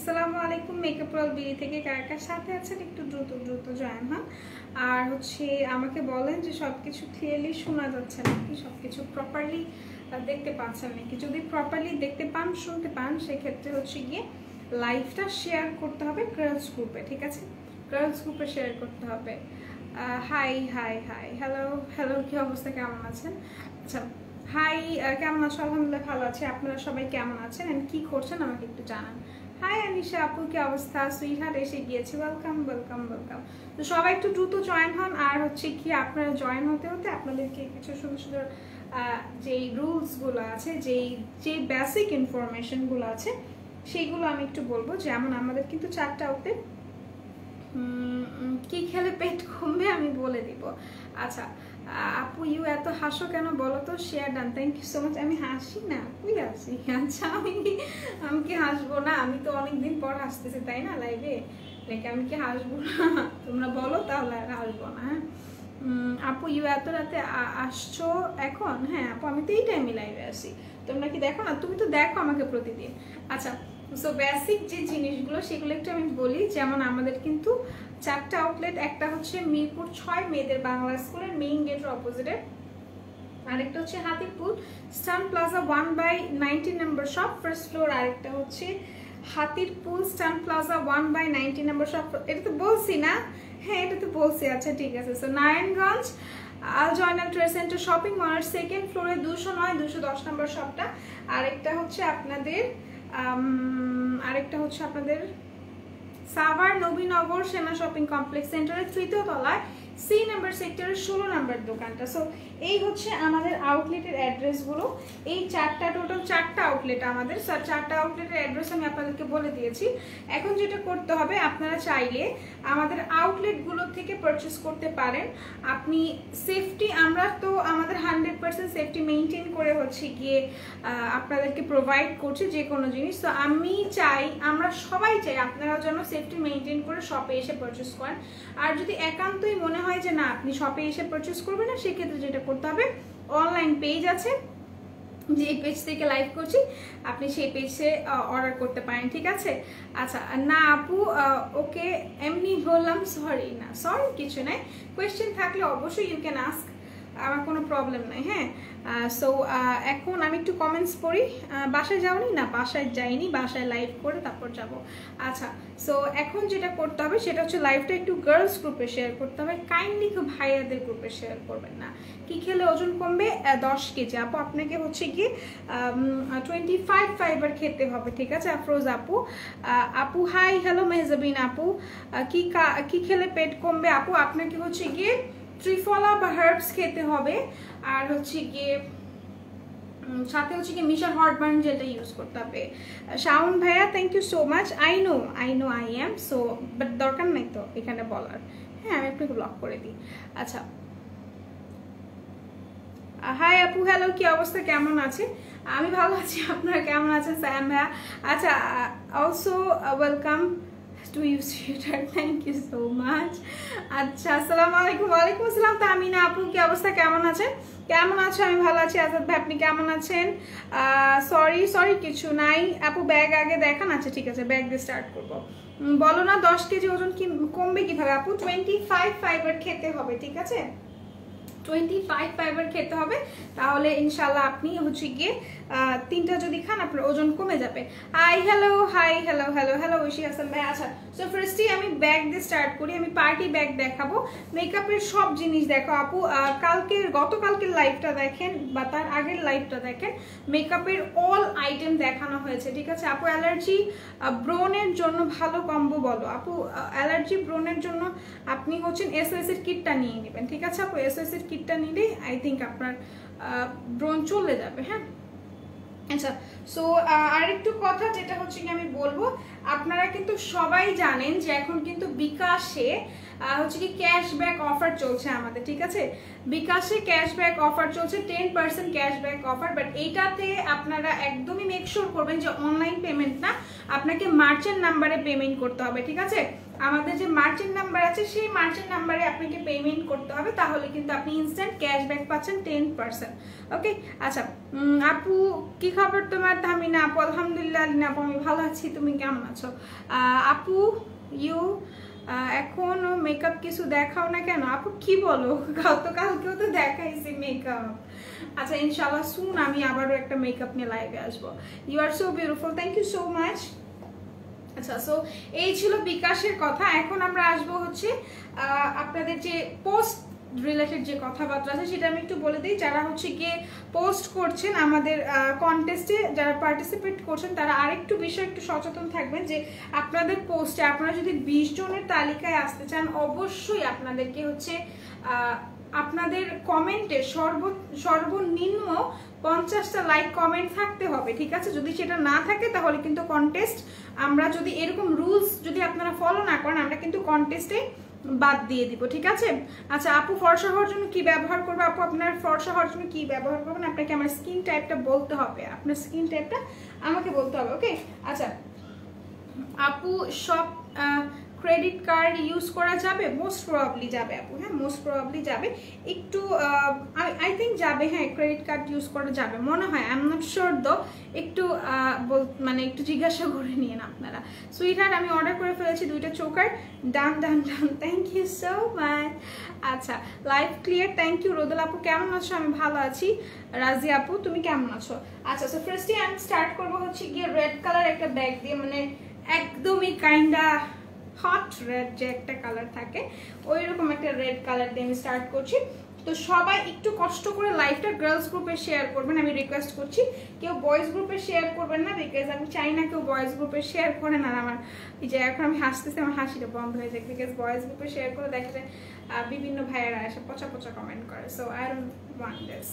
আসসালামু আলাইকুম। Makeup world BD থেকে কার সাথে আছেন একটু দ্রুত দ্রুত জয়েন হন। আর আমাকে বলেন যে সবকিছু ক্লিয়ারলি শোনা যাচ্ছে নাকি, সবকিছু প্রপারলি দেখতে পাচ্ছেন নাকি। যদি প্রপারলি দেখতে পান, শুনতে পান, সেক্ষেত্রে গিয়ে লাইভটা শেয়ার করতে হবে গার্লস গ্রুপে, ঠিক আছে? গার্লস গ্রুপে শেয়ার করতে হবে। High high high, hello hello, কি অবস্থা, কেমন আছেন? আচ্ছা, হাই, কেমন আছো? আলহামদুলিল্লাহ ভালো আছি। আপনারা সবাই কেমন আছেন এন্ড কি করছেন আমাকে একটু জানান। হাই আনিশা আপু, কি অবস্থা? সুইটহার্ট এসে গিয়েছি, ওয়েলকাম ওয়েলকাম ওয়েলকাম। তো সবাই একটু দ্রুত জয়েন হন। আর কি আপনারা জয়েন হতে হতে আপনাদেরকে কিছু সুন্দর সুন্দর যেই রুলসগুলো আছে, যে বেসিক ইনফরমেশনগুলো আছে সেইগুলো আমি একটু বলবো। যেমন আমাদের কিন্তু 4টা আউটলেট, কি খেলে পেট কমবে আমি বলে দিব। আচ্ছা আপু, ইউ এত হাসো কেন বলো তো? Share done, thank you so much. আমি হাসি না, তুই হাসি। আচ্ছা আমি কি হাসবো না? আমি তো অনেকদিন পর হাসতেছি, তাই না, লাইভে। নাকি আমি কি হাসবো না? তোমরা বলো তাহলে আর হাসবো না। হ্যাঁ আপু, ইউ এত রাতে আসছো এখন? হ্যাঁ আপু, আমি তো এই টাইমে লাইভে আসি। তোমরা কি দেখো না? তুমি তো দেখো আমাকে প্রতিদিন। আচ্ছা, সো বেসিক যে জিনিসগুলো সেগুলো একটু আমি বলি। যেমন আমাদের কিন্তু 4টা আউটলেট, একটা মিরপুর 6 মেয়েদের বাংলা স্কুলের মেইন গেটের অপোজিটে, আরেকটা হাতিপুর স্টান প্লাজা 1/90 নম্বর শপ ফার্স্ট ফ্লোর, আরেকটা হাতিরপুল স্টান প্লাজা 1/90 নম্বর শপ। এটা তো বলছি না? হ্যাঁ এটা তো বলছি। আচ্ছা ঠিক আছে। সো নারায়ণগঞ্জ আল জয়নাল ট্রেড সেন্টার শপিং মলের 2nd ফ্লোরে 209-210 নম্বর শপটা। আরেকটা আপনাদের সাভার নবীনগর সেনা শপিং কমপ্লেক্স সেন্টারের 3য় তলায় সি নাম্বার সেক্টরের 16 নম্বর দোকানটা। সো এই আমাদের আউটলেটের অ্যাড্রেসগুলো। এই 4টা, টোটাল 4টা আউটলেট আমাদের। 4টা আউটলেটের অ্যাড্রেস আমি আপনাদেরকে বলে দিয়েছি। এখন যেটা করতে হবে, আপনারা চাইলে আমাদের আউটলেটগুলো থেকে পারচেস করতে পারেন। আপনি সেফটি, আমরা তো আমাদের 100% সেফটি মেনটেন করে গিয়ে আপনাদেরকে প্রোভাইড করছি যে কোনো জিনিস। তো আমরা সবাই চাই আপনারা যেন সেফটি মেনটেন করে শপে এসে পারচেস করেন। আর যদি একান্তই মনে হয় যে না আপনি শপে এসে পারচেস করবেন না, সেক্ষেত্রে যেটা করতে হবে, অনলাইন পেজ আছে, যে পেজ থেকে লাইভ করছি, আপনি সেই পেজে অর্ডার করতে পারেন, ঠিক আছে? আচ্ছা না আপু, ওকে এমনি বললাম, সরি না, সরি কিছু নাই। কোয়েশ্চেন থাকলে অবশ্যই ইউ ক্যান আস্ক, আমার কোনো প্রবলেম নাই। হ্যাঁ সো এখন আমি একটু কমেন্টস পড়ি। বাসায় যাওনি? না বাসায় যাইনি, বাসায় লাইভ করে তারপর যাব। আচ্ছা সো এখন যেটা করতে হবে সেটা লাইভটা একটু গার্লস গ্রুপে শেয়ার করতে হবে। কাইন্ডলি কেউ ভাইয়াদের গ্রুপে শেয়ার করবেন না। কি খেলে ওজন কমবে? 10 কেজি। আপু আপনাকে গিয়ে 25 ফাইবার খেতে হবে, ঠিক আছে? আফরোজ আপু, আপু হাই হ্যালো মেহজাবিন আপু, কি খেলে পেট কমবে? আপু আপনাকে গিয়ে ত্রিফলা বা হার্বস খেতে হবে। আর গিয়ে সাথে গিয়ে মিশার হট বার্ন জেলটা ইউজ করতে হবে। শাওন ভাইয়া thank you so much. I know I am so, but দরকার নাই তো এখানে বলার। হ্যাঁ আমি একটু ব্লক করে দিই। আচ্ছা হাই আপু, হ্যালো, কি অবস্থা, কেমন আছে? আমি ভালো আছি, আপনারা কেমন আছেন? স্যাম ভাইয়া, আচ্ছা also welcome to you sweeter, thank you so much. আচ্ছা আসসালামু আলাইকুম। ওয়ালাইকুম আসসালাম। তামিনা আপু, কি অবস্থা, কেমন আছেন? কেমন আছো? আমি ভালো আছি। আজাদ ভাই আপনি কেমন আছেন? সরি কিছু নাই আপু, ব্যাগ আগে দেখান। আচ্ছা ঠিক আছে, ব্যাগ দিয়ে স্টার্ট করবো। বলো না 10 কেজি ওজন কমবে কিভাবে? আপু 25 ফাইবার খেতে হবে, ঠিক আছে? 25 ফাইবার খেতে হবে, তাহলে ইনশাল্লাহ আপনি গিয়ে 3টা যদি খান আপনার ওজন কমে যাবে। হাই হ্যালো ঐশী হাসান ভাই। আচ্ছা সো ফার্স্টলি আমি ব্যাগ দিয়ে স্টার্ট করি। আমি পার্টি ব্যাগ দেখাবো, মেকআপের সব জিনিস দেখো আপু। গতকালকের লাইভটা দেখেন বা তার আগের লাইভটা দেখেন, মেকআপের অল আইটেম দেখানো হয়েছে, ঠিক আছে আপু? অ্যালার্জি ব্রোনের জন্য ভালো কম্বো বলো আপু। অ্যালার্জি ব্রোনের জন্য আপনি এসওএস এর কিটটা নিয়ে নেবেন, ঠিক আছে আপু? এসওএস এর কিটটা নিলেই আই থিঙ্ক আপনার ব্রণ চলে যাবে। হ্যাঁ আচ্ছা সো আরেকটু কথা যেটা আমি বলবো, আপনারা কিন্তু সবাই জানেন যে এখন কিন্তু বিকাশে কি ক্যাশব্যাক অফার চলছে আমাদের, ঠিক আছে? বিকাশে ক্যাশব্যাক অফার চলছে, 10% ক্যাশব্যাক অফার। বাট এইটাতে আপনারা একদমই মেক শিওর করবেন যে অনলাইন পেমেন্ট না, আপনাকে মার্চেন্ট নাম্বারে পেমেন্ট করতে হবে, ঠিক আছে? আমাদের যে মার্চেন্ট নাম্বার আছে সেই মার্চেন্ট নাম্বারে আপনাকে পেমেন্ট করতে হবে, তাহলে কিন্তু আপনি ইনস্ট্যান্ট ক্যাশব্যাক পাচ্ছেন 10%। ওকে, আচ্ছা আপু কি খবর তোমার? ধামিনা আপু আলহামদুলিল্লাহ। আলিনা আপু আমি ভালো আছি, তুমি কেমন আছো? আপু ইউ এখনো মেকআপ কিছু দেখাও না কেন? আপু কি বলো, গতকালকেও তো দেখাইছি মেকআপ। আচ্ছা ইনশাআল্লাহ সুন আমি আবারও একটা মেকআপ নিয়ে লাইভে আসবো। You are so beautiful, thank you so much. আচ্ছা সো এই ছিল বিকাশের কথা। এখন আমরা আসবো হচ্ছে আপনাদের যে পোস্ট রিলেটেড যে কথাবার্তা আছে সেটা আমি একটু বলে দিই। যারা হচ্ছে গিয়ে পোস্ট করছেন আমাদের কন্টেস্টে, যারা পার্টিসিপেট করছেন তারা আরেকটু বিষয় একটু সচেতন থাকবেন যে আপনাদের পোস্টে আপনারা যদি 20 জনের তালিকায় আসতে চান অবশ্যই আপনাদেরকে হচ্ছে আপনাদের কমেন্টে সর্বনিম্ন 50টা লাইক কমেন্ট থাকতে হবে, ঠিক আছে? যদি সেটা না থাকে তাহলে কিন্তু কন্টেস্ট, আমরা যদি এরকম রুলস যদি আপনারা ফলো না করেন আমরা কিন্তু কন্টেস্টে বাদ দিয়ে দিব, ঠিক আছে? আচ্ছা আপু ফর্সা হওয়ার জন্য কি ব্যবহার করবে? আপু আপনার ফর্সা হওয়ার জন্য কি ব্যবহার করবেন আপনাকে আমার স্কিন টাইপটা বলতে হবে, আপনার স্কিন টাইপটা আমাকে বলতে হবে। ওকে, আচ্ছা আপু সব ক্রেডিট কার্ড ইউজ করা যাবে? মোস্ট প্রবাবলি যাবে আপু, হ্যাঁ মোস্ট প্রবাবলি যাবে, একটু আই থিঙ্ক যাবে, হ্যাঁ ক্রেডিট কার্ড ইউজ করা যাবে মনে হয়, আই এম নট শিওর দো, একটু মানে একটু জিজ্ঞাসা করে নিন আপনারা। সুইটহার্ট আমি অর্ডার করে ফেলেছি 2টা choker, done done done, thank you so much. আচ্ছা live clear, thank you. Rodel আপু কেমন আছো? আমি ভালো আছি। রাজি আপু তুমি কেমন আছো? আচ্ছা সো ফার্স্টে আমি স্টার্ট করবো হচ্ছে গিয়ে রেড কালার একটা ব্যাগ দিয়ে, মানে একদমই কাইন্ডা হট রেড যে একটা কালার থাকে ওই রকম একটা রেড কালার দিয়ে আমি স্টার্ট করছি। তো সবাই একটু কষ্ট করে লাইভটা গার্লস গ্রুপে শেয়ার করবেন, আমি রিকোয়েস্ট করছি। কেউ বয়েজ গ্রুপে শেয়ার করবেন না, বিকজ আমি চাই না কেউ বয়েজ গ্রুপে শেয়ার করেন আর আমার এই যে এখন আমি হাসতেছি আমার হাসিটা বন্ধ হয়ে যায়, বিকজ বয়েজ গ্রুপে শেয়ার করে দেখা যায় বিভিন্ন ভাইয়েরা এসে পচা পচা কমেন্ট করে। So I don't want this.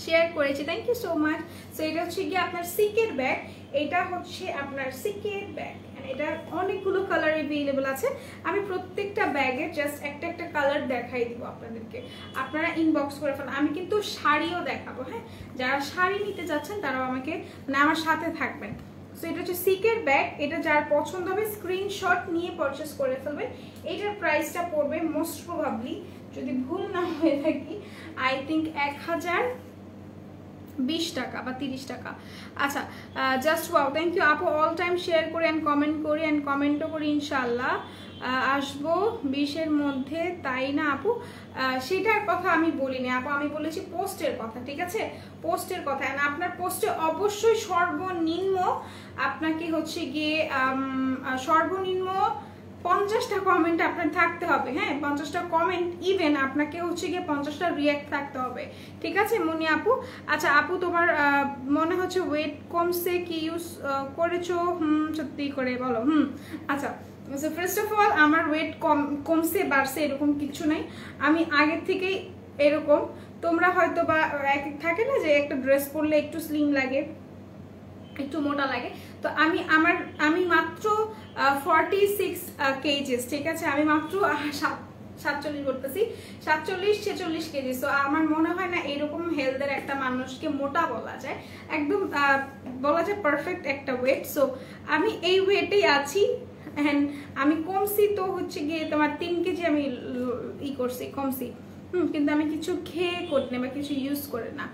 Share করেছি, thank you so much. So এটা হচ্ছে গিয়ে আপনার সিকের ব্যাগ, এটা হচ্ছে আপনার সিকের ব্যাগ, এটার অনেকগুলো কালার অ্যাভেলেবল আছে। আমি প্রত্যেকটা ব্যাগের জাস্ট একটা একটা কালার দেখাই দিব আপনাদেরকে, আপনারা ইনবক্স করে ফেলেন। আমি কিন্তু শাড়িও দেখাবো, হ্যাঁ যারা শাড়ি নিতে যাচ্ছেন তারাও আমাকে মানে আমার সাথে থাকবেন। সো এটা হচ্ছে সিকের ব্যাগ, এটা যার পছন্দ হবে স্ক্রিনশট নিয়ে পারচেস করে ফেলবেন। এটার প্রাইসটা পড়বে মোস্ট প্রবাবলি, যদি ভুল না হয়ে থাকি, আই থিঙ্ক 1020 টাকা বা 30 টাকা। আচ্ছা জাস্ট ওয়াও, থ্যাংক ইউ আপু। অল টাইম শেয়ার করি অ্যান্ড কমেন্ট করি অ্যান্ড কমেন্টও করি, ইনশাল্লাহ আসবো 20-এর মধ্যে, তাই না আপু? সেটার কথা আমি বলিনি আপু, আমি বলেছি পোস্টের কথা, ঠিক আছে? পোস্টের কথা। অ্যান্ড আপনার পোস্টে অবশ্যই সর্বনিম্ন আপনাকে হচ্ছে গিয়ে সর্বনিম্ন 50টা কমেন্ট আপনার থাকতে হবে, হ্যাঁ 50টা কমেন্ট, ইভেন আপনাকে হচ্ছে গিয়ে 50টা রিঅ্যাক্ট থাকতে হবে, ঠিক আছে মনি আপু? আচ্ছা আপু তোমার মনে হচ্ছে ওয়েট কমছে, কি ইউজ করেছো? সত্যি করে বলো। আচ্ছা সো ফার্স্ট অফ অল আমার ওয়েট কমছে বাড়ছে এরকম কিছু নাই, আমি আগের থেকেই এরকম। তোমরা হয়তো বা এক থাকে না যে একটা ড্রেস পরলে একটু স্লিম লাগে একটু মোটা লাগে, তো আমি মাত্র 46 কেজিস, ঠিক আছে? আমি মাত্র 47 করতেছি, 47-46 কেজি। সো আমার মনে হয় না এরকম হেলথের একটা মানুষকে মোটা বলা যায়, একদম বলা যায় পারফেক্ট একটা ওয়েট। সো আমি এই ওয়েটেই আছি, অ্যান্ড আমি কমছি তো হচ্ছে গিয়ে তোমার 3 কেজি আমি কমছি, কিন্তু আমি কিছু খেয়ে করি না বা কিছু ইউজ করে না।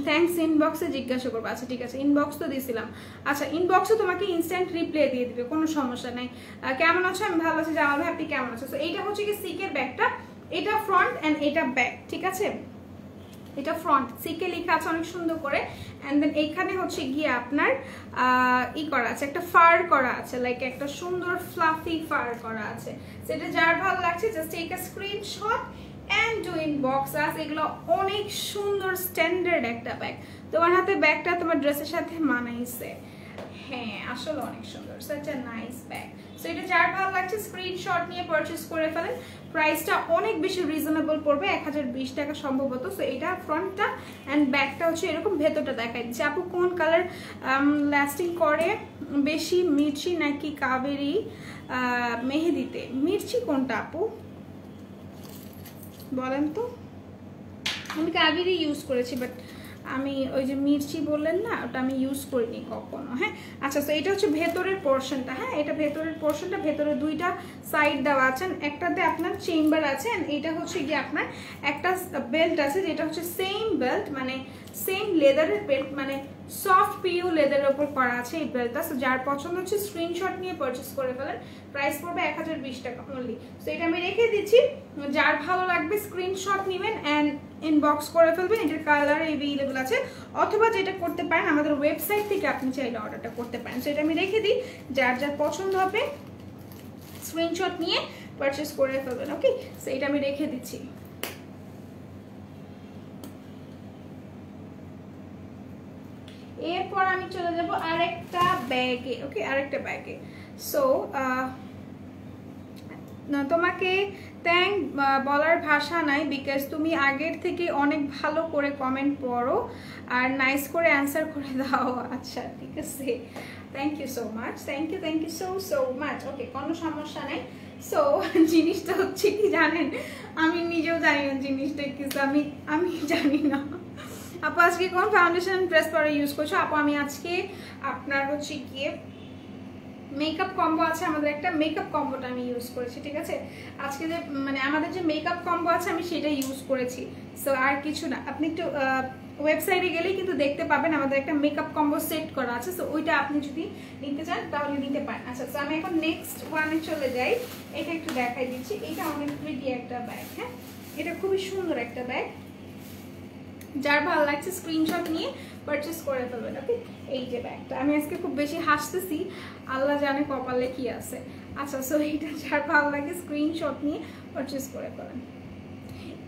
থ্যাংকস, ইনবক্সে জিজ্ঞাসা করবো। আচ্ছা ঠিক আছে, ইনবক্স তো দিয়েছিলাম। আচ্ছা ইনবক্সে তোমাকে ইনস্ট্যান্ট রিপ্লাই দিয়ে দিবে, কোনো সমস্যা নেই। কেমন আছো? আমি ভালো আছি। জামাল ভাই আপনি কেমন আছো? তো এইটা হচ্ছে কি সিকের ব্যাগটা, এটা ফ্রন্ট অ্যান্ড এটা ব্যাক, ঠিক আছে? এটা ফ্রন্ট, সিকে লেখা আছে অনেক সুন্দর করে, অ্যান্ড দেন এইখানে হচ্ছে গিয়ে আপনার করা আছে, একটা ফার করা আছে, লাইক একটা সুন্দর ফ্লাফি ফার করা আছে। সেটা যার ভালো লাগছে just take a screenshot and do inbox us. এগুলো অনেক সুন্দর স্ট্যান্ডার্ড একটা ব্যাগ, তোমার হাতে ব্যাগটা তোমার ড্রেসের সাথে মানাইছে, হ্যাঁ আসলে অনেক সুন্দর, such a nice bag. So এটা যার ভালো লাগছে স্ক্রিনশট নিয়ে পারচেস করে ফেলেন। প্রাইসটা অনেক বেশি রিজনেবল পড়বে, 1020 টাকা সম্ভবত। সো এটা ফ্রন্টটা অ্যান্ড ব্যাকটা হচ্ছে এরকম, ভেতরটা দেখাই দিচ্ছে। আপু কোন কালার লাস্টিং করে বেশি, মির্চি নাকি কাবেরি মেহেদিতে? মির্চি কোনটা আপু বলেন তো? আমি কাবেরি ইউজ করেছি, বাট আমি ওই যে মির্চি বললেন না, ওটা আমি ইউজ করিনি কখনো। হ্যাঁ আচ্ছা, তো এটা হচ্ছে ভেতরের পোর্শনটা। হ্যাঁ এটা ভেতরের পোর্শনটা, ভেতরে দুইটা সাইড দেওয়া আছে, একটাতে আপনার চেম্বার আছে, এটা হচ্ছে গিয়ে আপনার একটা বেল্ট আছে যেটা হচ্ছে সেম বেল্ট, মানে সেম লেদারের বেল্ট, মানে সফট পিইউ লেদারের উপর করা আছে এই বেল্টটা। সো যার পছন্দ হচ্ছে স্ক্রিনশট নিয়ে পারচেস করে ফেলেন, প্রাইস পড়বে 1020 টাকা অনলি। সো এটা আমি রেখে দিচ্ছি, যার ভালো লাগবে স্ক্রিনশট নেবেন অ্যান্ড ইনবক্স করে ফেলবেন। এটার কালার এভেলেবল আছে, অথবা যেটা করতে পারেন আমাদের ওয়েবসাইট থেকে আপনি চাইলে অর্ডারটা করতে পারেন। সো এটা আমি রেখে দিই, যার যার পছন্দ হবে স্ক্রিনশট নিয়ে পারচেস করে ফেলবেন। ওকে, সো এটা আমি রেখে দিচ্ছি। এরপর আমি চলে যাব আরেকটা ব্যাগে। ওকে, আরেকটা ব্যাগে। সো তোমাকে থ্যাংক বলার ভাষা নাই, বিকজ তুমি আগের থেকে অনেক ভালো করে কমেন্ট পড়ো আর নাইস করে অ্যান্সার করে দাও। আচ্ছা ঠিক আছে, thank you so much, thank you so much. Okay, কোনো সমস্যা নেই। সো জিনিসটা হচ্ছে কি জানেন, আমি নিজেও জানি না জিনিসটা কিছু, আমি জানি না। আপু আজকে কোন ফাউন্ডেশন প্রেস পাউডার ইউজ করছো? আপু আমি আজকে আপনার হচ্ছে গিয়ে মেকআপ কম্বো আছে আমাদের, একটা মেকআপ কম্বোটা আমি ইউজ করেছি। ঠিক আছে, আজকে যে মানে আমাদের যে মেকআপ কম্বো আছে আমি সেটা ইউজ করেছি। সো আর কিছু না, আপনি একটু ওয়েবসাইটে গেলেই কিন্তু দেখতে পাবেন আমাদের একটা মেকআপ কম্বো সেট করা আছে। সো ওইটা আপনি যদি নিতে চান তাহলে নিতে পারেন। আচ্ছা, তো আমি এখন নেক্সট ওয়ানে চলে যাই। এটা একটু দেখাই দিচ্ছি, এটা অনেক প্রিটি একটা ব্যাগ। হ্যাঁ এটা খুবই সুন্দর একটা ব্যাগ, যার ভালো লাগছে স্ক্রিনশট নিয়ে পারচেস করে ফেলবেন। ওকে, এই যে ব্যাগটা, আমি আজকে খুব বেশি হাসতেছি, আল্লাহ জানে কপালে কি আছে। আচ্ছা, সো এইটা যার ভালো লাগে স্ক্রিনশট নিয়ে পারচেস করে ফেলেন।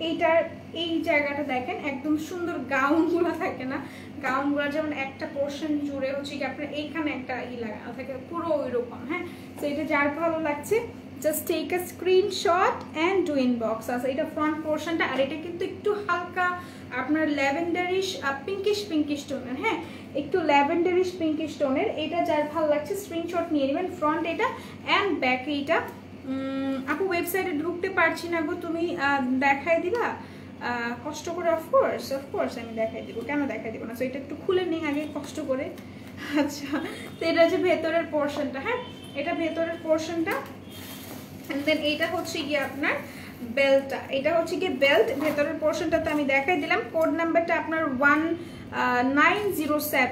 এইটার এই জায়গাটা দেখেন, একদম সুন্দর গাউনগুলো থাকে না, গাউনগুলো যেমন একটা পোর্শন জুড়ে হচ্ছে কি আপনার এইখানে একটা লাগানো থাকে, পুরো ওই রকম। হ্যাঁ, তো এটা যার ভালো লাগছে just take a screenshot and do inbox. আচ্ছা, এটা ফ্রন্ট পোর্শনটা, আর এটা কিন্তু একটু হালকা আপনার ল্যাভেন্ডারিশ পিঙ্কিশ টোনের। হ্যাঁ একটু ল্যাভেন্ডারিশ পিঙ্কিশ টোনের। এটা যার ভালো লাগছে স্ক্রিনশট নিয়ে নেবেন। ফ্রন্ট এটা অ্যান্ড ব্যাক এইটা। আপু ওয়েবসাইটে ঢুকতে পারছি না গো, তুমি দেখাই দিবা কষ্ট করে? অফকোর্স আমি দেখাই দিব, কেন দেখাই দিব না। সো এটা একটু খুলে নিই আগে কষ্ট করে। আচ্ছা, তো এটা যে ভেতরের পোর্শনটা। হ্যাঁ এটা ভেতরের পোর্শনটা, এন্ড দেন এইটা হচ্ছে গিয়ে আপনার বেল্টটা। এটা হচ্ছে গিয়ে বেল্ট, ভেতরের পোর্শনটাতে আমি দেখাই দিলাম। কোড নাম্বারটা আপনার 1907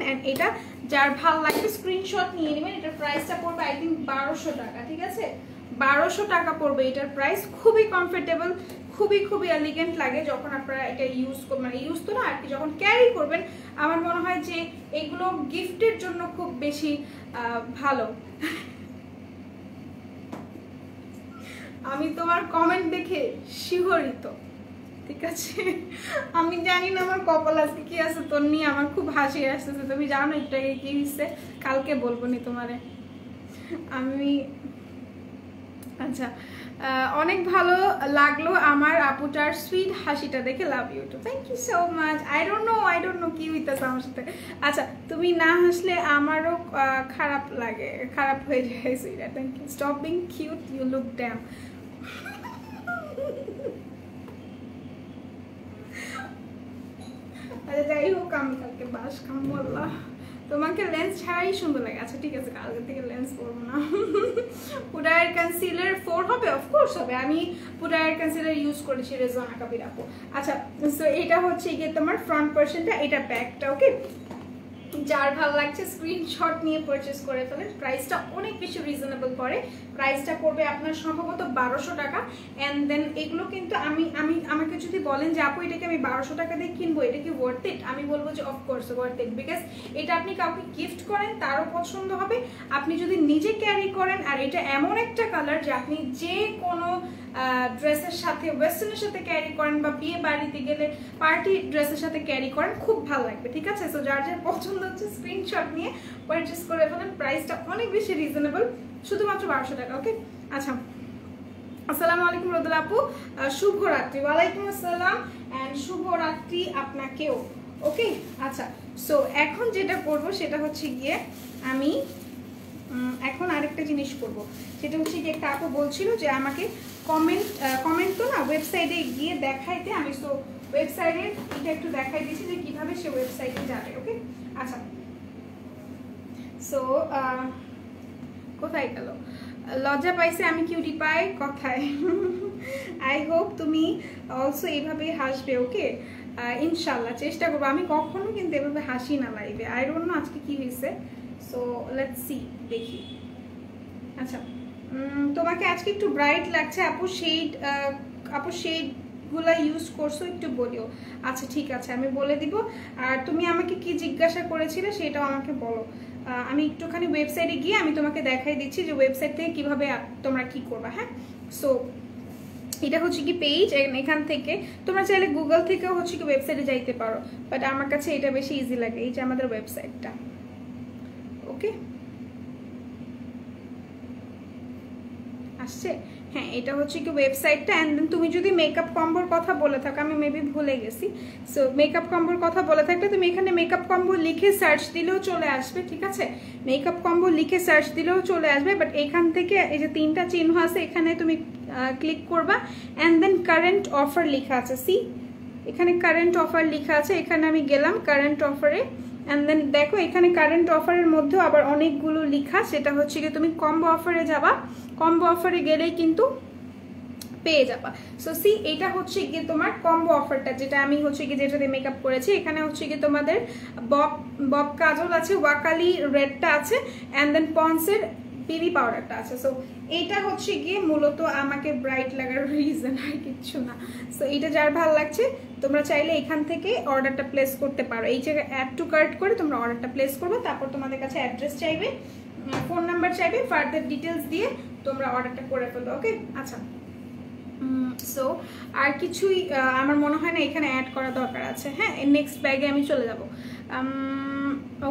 এন্ড এটা যার ভালো লাগবে স্ক্রিনশট নিয়ে নেবেন। এটার প্রাইসটা পড়বে আই থিঙ্ক 1200 টাকা। ঠিক আছে, 1200 টাকা পড়বে এটার প্রাইস। খুবই কমফোর্টেবল, খুবই এলিগেন্ট লাগে যখন আপনারা এটা ইউজ মানে ইউজ তো না আর কি, যখন ক্যারি করবেন। আমার মনে হয় যে এগুলো গিফটের জন্য খুব বেশি ভালো। আমি তোমার কমেন্ট দেখে শিহরিত। ঠিক আছে, আমি জানি না আমার কপাল আজকে কি আছে তোর নিয়ে, আমার খুব হাসি আসতেছে। তুমি জানো এটাকে কি হচ্ছে, কালকে বলবো নি তোমারে আমি। আচ্ছা, অনেক ভালো লাগলো আমার আপুটার সুইট হাসিটা দেখে। Love you too, thank you so much. I don't know কি হইতেছে আমার সাথে। আচ্ছা, তুমি না হাসলে আমারও খারাপ লাগে, খারাপ হয়ে যায় সুইটা। Thank you. Stop being cute, you look damn. আচ্ছা যাই হোক, আমি কালকে বাস খাবো। আল্লাহ, তোমাকে লেন্স ছাড়াই সুন্দর লাগে। আচ্ছা ঠিক আছে, কালকে থেকে লেন্স পরবো না। পুডার কনসিলার 4 হবে? অফকোর্স হবে, আমি পুডার কনসিলার ইউজ করেছি রেজওয়ানা কাবির আপু। আচ্ছা, সো এটা হচ্ছে গিয়ে তোমার ফ্রন্ট পোর্শনটা, এটা ব্যাকটা। ওকে, যার ভালো লাগছে স্ক্রিনশট নিয়ে পারচেস করে ফেলেন। প্রাইসটা অনেক বেশি রিজনেবল করে, প্রাইসটা পড়বে আপনার সম্ভবত 1200 টাকা। অ্যান্ড দেন এগুলো কিন্তু আমাকে যদি বলেন যে আপু এটাকে আমি 1200 টাকা দিয়ে কিনবো, এটা কি ওয়ার্থ ইট, আমি বলবো যে অফকোর্স ওয়ার্থ ইট, বিকজ এটা আপনি কাউকে গিফট করেন তারও পছন্দ হবে, আপনি যদি নিজে ক্যারি করেন। আর এটা এমন একটা কালার যে আপনি যে কোনো ড্রেসের সাথে, ওয়েস্টার্নের সাথে ক্যারি করেন বা বিয়ে বাড়িতে গেলে পার্টি ড্রেসের সাথে ক্যারি করেন, খুব ভালো লাগবে। ঠিক আছে, সো যার যার পছন্দ হচ্ছে স্ক্রিনশট নিয়ে পারচেস করে ফেলেন। প্রাইসটা অনেক বেশি রিজনেবল, শুধুমাত্র 1200 টাকা। ওকে, আচ্ছা আসসালামু আলাইকুম রোদেলা আপু, শুভরাত্রি। ওয়ালাইকুম আসসালাম অ্যান্ড শুভরাত্রি আপনাকেও। ওকে, আচ্ছা সো এখন যেটা করব সেটা হচ্ছে গিয়ে আমি এখন আরেকটা জিনিস করব, সেটা হচ্ছে গিয়ে একটা আপু বলছিল যে আমাকে কমেন্ট তো না ওয়েবসাইটে গিয়ে দেখাইতে। আমি তো ওয়েবসাইটের এটা একটু দেখাই দিচ্ছি যে কিভাবে সে ওয়েবসাইটে যাবে। ওকে, আচ্ছা সো কোথায় গেল, লজ্জা পাইছে আমি কিউটি পাই কথায়। আই হোপ তুমি অলসো এইভাবে হাসবে। ওকে, ইনশাল্লাহ চেষ্টা করবো। আমি কখনো কিন্তু এভাবে হাসি না লাইভে, আই ডোন্ট নো আজকে কি হয়েছে। সো লেটস সি, দেখি। আচ্ছা তোমাকে আজকে একটু ব্রাইট লাগছে আপু, শেডগুলো ইউজ করছো একটু বলিও। আচ্ছা ঠিক আছে, আমি বলে দিব। আর তুমি আমাকে কি জিজ্ঞাসা করেছিলে সেটাও আমাকে বলো। আমি একটুখানি ওয়েবসাইটে গিয়ে আমি তোমাকে দেখাই দিচ্ছি যে ওয়েবসাইট থেকে কীভাবে তোমরা কি করবা। হ্যাঁ, সো এটা হচ্ছে কি পেজ, এখান থেকে তোমরা চাইলে গুগল থেকেও হচ্ছে কি ওয়েবসাইটে যাইতে পারো, বাট আমার কাছে এটা বেশি ইজি লাগে। এই যে আমাদের ওয়েবসাইটটা। ওকে, আসছে? হ্যাঁ, এটা হচ্ছে কি ওয়েবসাইটটা। অ্যান্ড দেন তুমি যদি মেকআপ কম্বোর কথা বলে থাকো, আমি মেবি ভুলে গেছি, সো মেকআপ কম্বোর কথা বলে থাকলে তুমি এখানে মেকআপ কম্বো লিখে সার্চ দিলেও চলে আসবে। ঠিক আছে, মেকআপ কম্বো লিখে সার্চ দিলেও চলে আসবে। বাট এখান থেকে এই যে 3টা চিহ্ন আছে, এখানে তুমি ক্লিক করবা। অ্যান্ড দেন কারেন্ট অফার লেখা আছে, সি এখানে কারেন্ট অফার লেখা আছে, এখানে আমি গেলাম কারেন্ট অফারে। অ্যান্ড দেন দেখো এখানে কারেন্ট অফারের মধ্যেও আবার অনেকগুলো লেখা, সেটা হচ্ছে কি তুমি কম্বো অফারে যাবা, কম্বো অফারে গেলেই কিন্তু পেয়ে যাবা। সো সি এটা হচ্ছে গিয়ে তোমার কম্বো অফারটা, যেটা আমি হচ্ছে গিয়ে যেটাতে মেকআপ করেছি। এখানে হচ্ছে গিয়ে তোমাদের বব কাজল আছে, ওয়াকালি রেডটা আছে, অ্যান্ড দেন পন্সের বেবি পাউডারটা আছে। সো এইটা হচ্ছে গিয়ে মূলত আমাকে ব্রাইট লাগার রিজন, আর কিচ্ছু না। সো এইটা যার ভালো লাগছে তোমরা চাইলে এখান থেকে অর্ডারটা প্লেস করতে পারো। এই জায়গায় অ্যাড টু কার্ট করে তোমরা অর্ডারটা প্লেস করবে, তারপর তোমাদের কাছে অ্যাড্রেস চাইবে, ফোন নাম্বার চাইবে, ফার্দার ডিটেলস দিয়ে তোমরা অর্ডারটা করে ফেলবে। ওকে, আচ্ছা সো আর কিছুই আমার মনে হয় না এখানে অ্যাড করা দরকার আছে। হ্যাঁ, নেক্সট ব্যাগে আমি চলে যাব।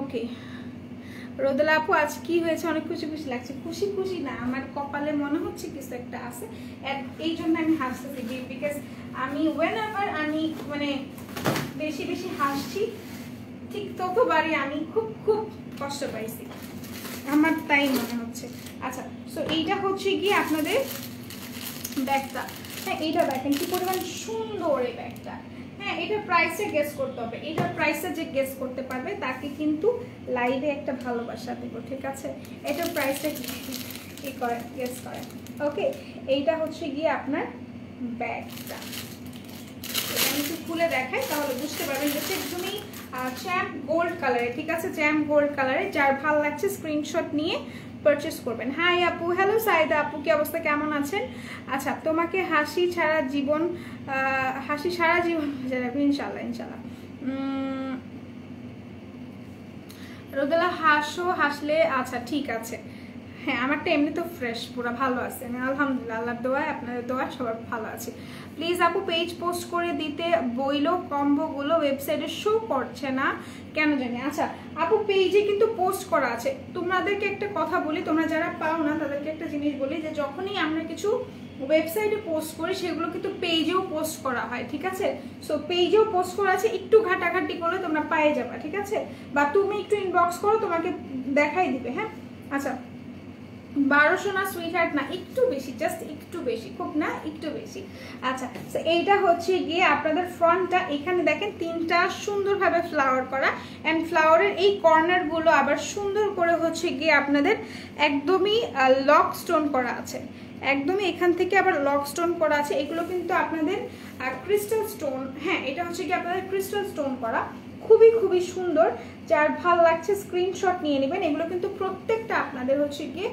ওকে রোদেলা আপু আজ কি হয়েছে, অনেক খুশি খুশি লাগছে। খুশি খুশি না, আমার কপালে মনে হচ্ছে কিছু একটা আছে, এই জন্য আমি হাসতেছি। বিকজ আমি ওয়েনএভার আমি মানে বেশি বেশি হাসছি, ঠিক ততবারই আমি খুব খুব কষ্ট পাইছি, আমার তাই মনে হচ্ছে। আচ্ছা সো এইটা হচ্ছে গিয়ে আপনাদের ব্যাগটা। হ্যাঁ, এইটা দেখেন কি পরিমাণ সুন্দর এই ব্যাগটা। হ্যাঁ, এটার প্রাইসে গেস করতে হবে। এটার প্রাইসে যে গেস করতে পারবে তাকে কিন্তু লাইভে একটা ভালোবাসা দেবো। ঠিক আছে, এটার প্রাইসটা কি করে গেস করে। ওকে, এইটা হচ্ছে গিয়ে আপনার ব্যাগটা। এটা আমি একটু খুলে দেখাই তাহলে বুঝতে পারবেন। যেটা একদমই চ্যাম্প গোল্ড কালারে। ঠিক আছে, চ্যাম্প গোল্ড কালারে। যার ভালো লাগছে স্ক্রিনশট নিয়ে পারচেস করবেন। হাই আপু, হ্যালো সাইদা আপু, কি অবস্থা, কেমন আছেন? আচ্ছা তোমাকে হাসি সারা জীবন রাখবে ইনশাল্লাহ ইনশাল্লাহ। রোদেলা হাসো, হাসলে আচ্ছা ঠিক আছে। হ্যাঁ, আমারটা এমনি তো ফ্রেশ পুরো ভালো আছে, আমি আলহামদুলিল্লাহ আল্লাহর দোয়ায় আপনাদের দোয়ায় সবার ভালো আছে। প্লিজ আপু পেজ পোস্ট করে দিতে বইলো, কম্বোগুলো ওয়েবসাইটে শো করছে না কেন জানি। আচ্ছা আপু পেজে কিন্তু পোস্ট করা আছে। তোমাদেরকে একটা কথা বলি, তোমরা যারা পাও না তাদেরকে একটা জিনিস বলি, যে যখনই আমরা কিছু ওয়েবসাইটে পোস্ট করি সেগুলো কিন্তু পেজেও পোস্ট করা হয়। ঠিক আছে, সো পেজেও পোস্ট করা আছে, একটু ঘাটাঘাটি করলে তোমরা পেয়ে যাবে। ঠিক আছে, বা তুমি একটু ইনবক্স করো, তোমাকে দেখাই দিবে। হ্যাঁ, আচ্ছা 1200 না সুইটহার্ট না, একটু বেশি, জাস্ট একটু বেশি, খুব না একটু বেশি। আচ্ছা তো এইটা হচ্ছে গিয়ে আপনাদের ফ্রন্টটা। এখানে দেখেন 3টা সুন্দরভাবে ফ্লাওয়ার করা, অ্যান্ড ফ্লাওয়ারের এই কর্নারগুলো আবার সুন্দর করে হচ্ছে গিয়ে আপনাদের একদমই লক স্টোন করা আছে, একদমই এখান থেকে আবার লক স্টোন করা আছে। এগুলো কিন্তু আপনাদের ক্রিস্টাল স্টোন। হ্যাঁ, এটা হচ্ছে কি আপনাদের ক্রিস্টাল স্টোন করা, খুবই খুবই সুন্দর। যার ভালো লাগছে স্ক্রিনশট নিয়ে নেবেন। এগুলো কিন্তু প্রত্যেকটা আপনাদের হচ্ছে গিয়ে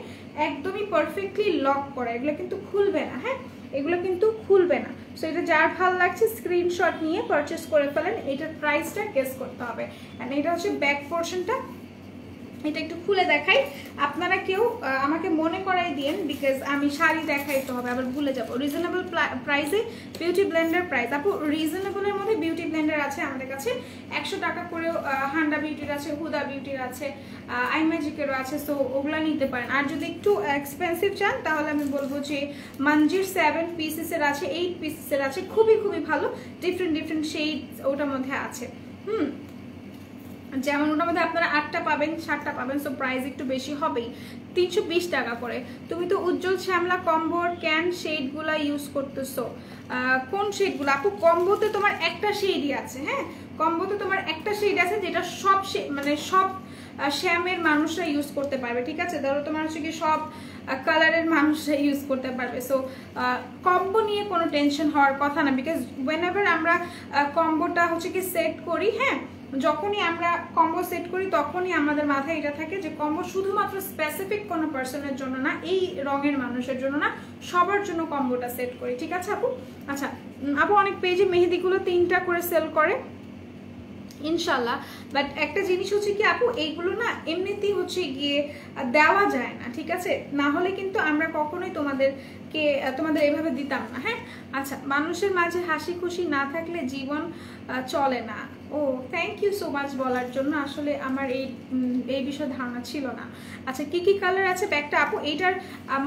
একদমই পারফেক্টলি লক করা, এগুলো কিন্তু খুলবে না। হ্যাঁ, এগুলো কিন্তু খুলবে না। সো এটা যার ভালো লাগছে স্ক্রিনশট নিয়ে পারচেস করে ফেলেন। এটার প্রাইসটা গেস করতে হবে। অ্যান্ড এটা হচ্ছে ব্যাক পোর্শনটা, এটা একটু খুলে দেখাই। আপনারা কেউ আমাকে মনে করাই দিয়েন, বিকজ আমি শাড়ি দেখাইতে হবে, আবার ভুলে যাবো। রিজনেবল প্রাইসে বিউটি ব্লেন্ডার প্রাইস। আপু রিজনেবলের মধ্যে বিউটি ব্লেন্ডার আছে আমাদের কাছে 100 টাকা করেও। হান্ডা বিউটির আছে, হুদা বিউটির আছে, আই ম্যাজিকেরও আছে। সো ওগুলা নিতে পারেন। আর যদি একটু এক্সপেন্সিভ চান তাহলে আমি বলবো যে মঞ্জির 7 পিসেসের আছে, 8 পিসেসের আছে, খুবই খুবই ভালো, ডিফারেন্ট ডিফারেন্ট শেড ওটার মধ্যে আছে। যেমন ওটার মধ্যে আপনারা 8টা পাবেন 7টা পাবেন, সো প্রাইস একটু বেশি হবেই। 320 টাকা করে। তুমি তো উজ্জ্বল শ্যামলা কম্বোর ক্যান শেডগুলা ইউজ করতেছো, কোন শেডগুলো আপু? কম্বোতে তোমার একটা শেডই আছে, হ্যাঁ কম্বোতে তোমার একটা শেড আছে যেটা সব মানে সব শ্যামের মানুষরা ইউজ করতে পারবে, ঠিক আছে? ধরো তোমার হচ্ছে কি সব কালারের মানুষরা ইউজ করতে পারবে। সো কম্বো নিয়ে কোনো টেনশন হওয়ার কথা না, বিকজ ওয়েনএভার আমরা কম্বোটা হচ্ছে কি সেট করি, হ্যাঁ যখনই আমরা কম্বো সেট করি তখনই আমাদের মাথায় এটা থাকে যে কম্বো শুধুমাত্র স্পেসিফিক কোনো পার্সনের জন্য না, এই রঙের মানুষের জন্য না, সবার জন্য কম্বোটা সেট করি, ঠিক আছে আপু? আচ্ছা আপু অনেক পেজে মেহেদিগুলো 3টা করে সেল করে ইনশাল্লাহ, বাট একটা জিনিস হচ্ছে কি আপু, এইগুলো না এমনিতেই হচ্ছে গিয়ে দেওয়া যায় না, ঠিক আছে? না হলে কিন্তু আমরা কখনোই তোমাদের এভাবে দিতাম না, হ্যাঁ? আচ্ছা, মানুষের মাঝে হাসি খুশি না থাকলে জীবন চলে না। ও থ্যাংক ইউ সো মাচ বলার জন্য, আসলে আমার এই বিষয়ে ধারণা ছিল না। আচ্ছা কি কি কালার আছে ব্যাগটা আপু? এইটার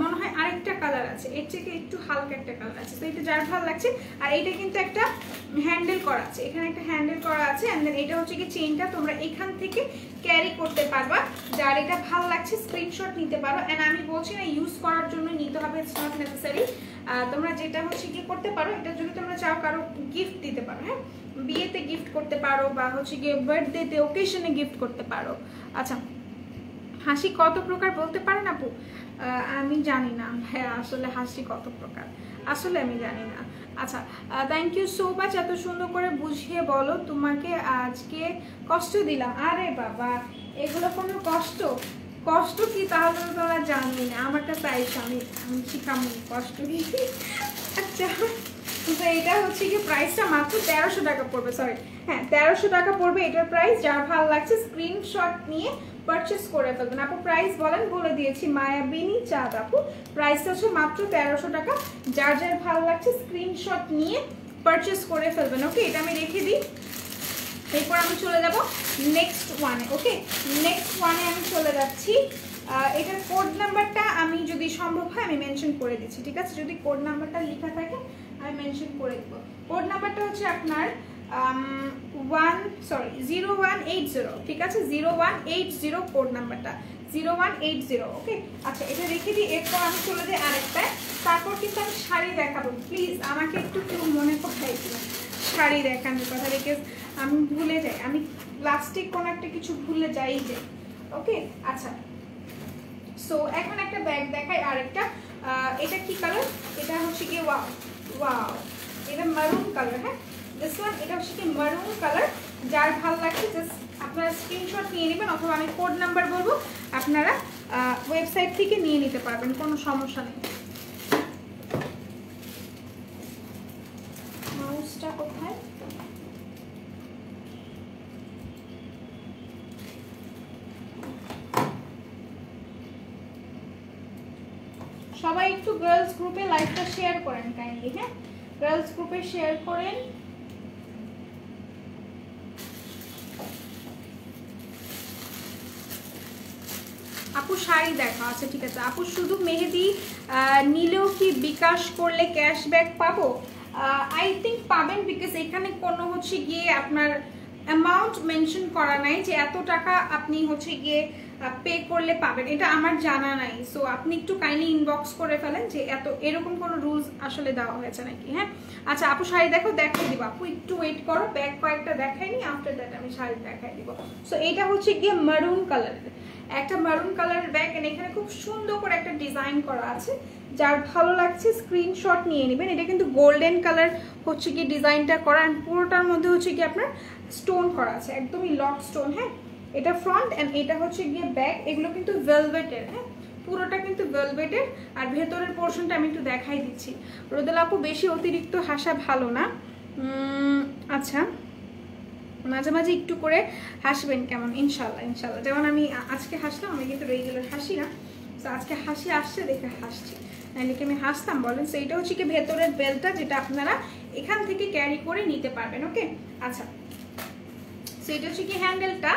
মনে হয় আরেকটা কালার আছে, এর থেকে একটু হালকা একটা কালার আছে, তো এটা যার ভালো লাগছে। আর এইটা কিন্তু একটা হ্যান্ডেল করা আছে, এখানে একটা হ্যান্ডেল করা আছে, অ্যান্ড দেন এটা হচ্ছে কি চেইনটা তোমরা এখান থেকে ক্যারি করতে পারবা। যার এটা ভালো লাগছে স্ক্রিনশট নিতে পারো, অ্যান্ড আমি বলছি না ইউজ করার জন্য নিতে হবে, ইটস নট নেসেসারি। তোমরা যেটা হচ্ছে কি করতে পারো, এটা যদি তোমরা চাও কারো গিফট দিতে পারো, হ্যাঁ বিয়েতে গিফট করতে পারো বা হচ্ছে গিয়ে বার্থডেতে ওকেশনে গিফট করতে পারো। আচ্ছা হাসি কত প্রকার বলতে পারেন আপু? আমি জানি না হ্যাঁ, আসলে হাসি কত প্রকার আসলে আমি জানি না। আচ্ছা থ্যাংক ইউ সো মাচ, এত সুন্দর করে বুঝিয়ে বলো। তোমাকে আজকে কষ্ট দিলাম? আরে বাবা, এগুলো কোনো কষ্ট কি? তাহলে তো তোমরা জানি না, আমারটা চাইছো আমি শিখামো কষ্ট কি। আচ্ছা তো এটা হচ্ছে কি প্রাইসটা মাত্র 1300 টাকা পড়বে, সরি হ্যাঁ 1300 টাকা পড়বে এটার প্রাইস। যার ভালো লাগছে স্ক্রিনশট নিয়ে পারচেস করে ফেলবেন। আপু প্রাইস বলেন? বলে দিয়েছি, মায়াবিনী চাঁদ আপু। প্রাইসটা হচ্ছে মাত্র 1300 টাকা। যার যার ভালো লাগছে স্ক্রিনশট নিয়ে পারচেস করে ফেলবেন। ওকে, এটা আমি রেখে দিই, এরপর আমি চলে যাব নেক্সট ওয়ানে। ওকে, নেক্সট ওয়ানে আমি চলে যাচ্ছি। এটার কোড নাম্বারটা আমি যদি সম্ভব হয় আমি মেনশন করে দিচ্ছি, ঠিক আছে? যদি কোড নাম্বারটা লেখা থাকে আমি মেনশন করে দেবো। কোড নাম্বারটা হচ্ছে আপনার 0180, ঠিক আছে? 0180 কোড নাম্বারটা 0180। ওকে আচ্ছা, এটা রেখে দিই। এরপর আমি চলে যাই আরেকটায়, তারপর কিন্তু আমি শাড়ি দেখাবো। প্লিজ আমাকে একটু কেউ মনে করাই দিবেন শাড়ি দেখানোর কথা, বিকজ আমি ভুলে যাই, আমি প্লাস্টিক কোনো একটা কিছু ভুলে যাই যে। ওকে আচ্ছা, সো এখন একটা ব্যাগ দেখাই আরেকটা। এটা কি কালার? এটা হচ্ছে কি ওয়াও এটা মারুন কালার, হ্যাঁ দিস ওয়ান। এটা হচ্ছে কি মারুন কালার। যার ভালো লাগছে জাস্ট আপনারা স্ক্রিনশট নিয়ে নেবেন, অথবা আমি কোড নাম্বার বলবো, আপনারা ওয়েবসাইট থেকে নিয়ে নিতে পারবেন, কোনো সমস্যা নেই। মাউসটা কোথায়? সবাই একটু গার্লস গ্রুপে লাইভটা শেয়ার করেন কাইন্ডলি, হ্যাঁ গার্লস গ্রুপে শেয়ার করেন। আপু শাড়ি দেখা আছে, ঠিক আছে আপু। শুধু মেহেদি নিলেও কি বিকাশ করলে ক্যাশব্যাক পাবো? আই থিঙ্ক পাবেন, বিকজ এখানে কোনো হচ্ছে গিয়ে আপনার অ্যামাউন্ট মেনশন করা নাই যে এত টাকা আপনি হচ্ছে গিয়ে পে করলে পাবেন, এটা আমার জানা নাই। সো আপনি একটু কাইন্ডলি ইনবক্স করে ফেলেন যে এরকম কোনো রুলস আসলে দেওয়া হয়েছে নাকি, হ্যাঁ। আচ্ছা আপু শাড়ি দেখো, দেখাই দিব আপু, একটু ওয়েট করো, ব্যাগ কয়েকটা দেখাইনি, আফটার দ্যাট আমি শাড়ি দেখাই দিব। সো এইটা হচ্ছে গিয়ে মারুন কালারের একটা মারুন কালারের ব্যাগ, এখানে খুব সুন্দর করে একটা ডিজাইন করা আছে। যার ভালো লাগছে স্ক্রিনশট নিয়ে নেবেন। এটা কিন্তু গোল্ডেন কালার হচ্ছে কি ডিজাইনটা করা, আর পুরোটার মধ্যে হচ্ছে কি আপনার স্টোন করা আছে, একদমই লক স্টোন, হ্যাঁ। এটা ফ্রন্ট এন্ড এটা হচ্ছে গিয়ে ব্যাক। এগুলো কিন্তু ভেলভেটের, হ্যাঁ পুরোটা কিন্তু ভেলভেটের। আর ভেতরের পোর্শনটা আমি একটু দেখাই দিচ্ছি। রোদেলা আপু বেশি অতিরিক্ত হাসা ভালো না। আচ্ছা মাঝে মাঝে একটু করে হাসবেন কেমন? ইনশাল্লাহ ইনশাল্লাহ। যেমন আমি আজকে হাসলাম, আমি কিন্তু রেগুলার হাসি না, তো আজকে হাসি আসছে দেখে হাসছি, নাহলে কি আমি হাসতাম বলেন? সো এটা হচ্ছে কি ভেতরের বেলটা, যেটা আপনারা এখান থেকে ক্যারি করে নিতে পারবেন। ওকে আচ্ছা, সো এটা হচ্ছে কি হ্যান্ডেলটা,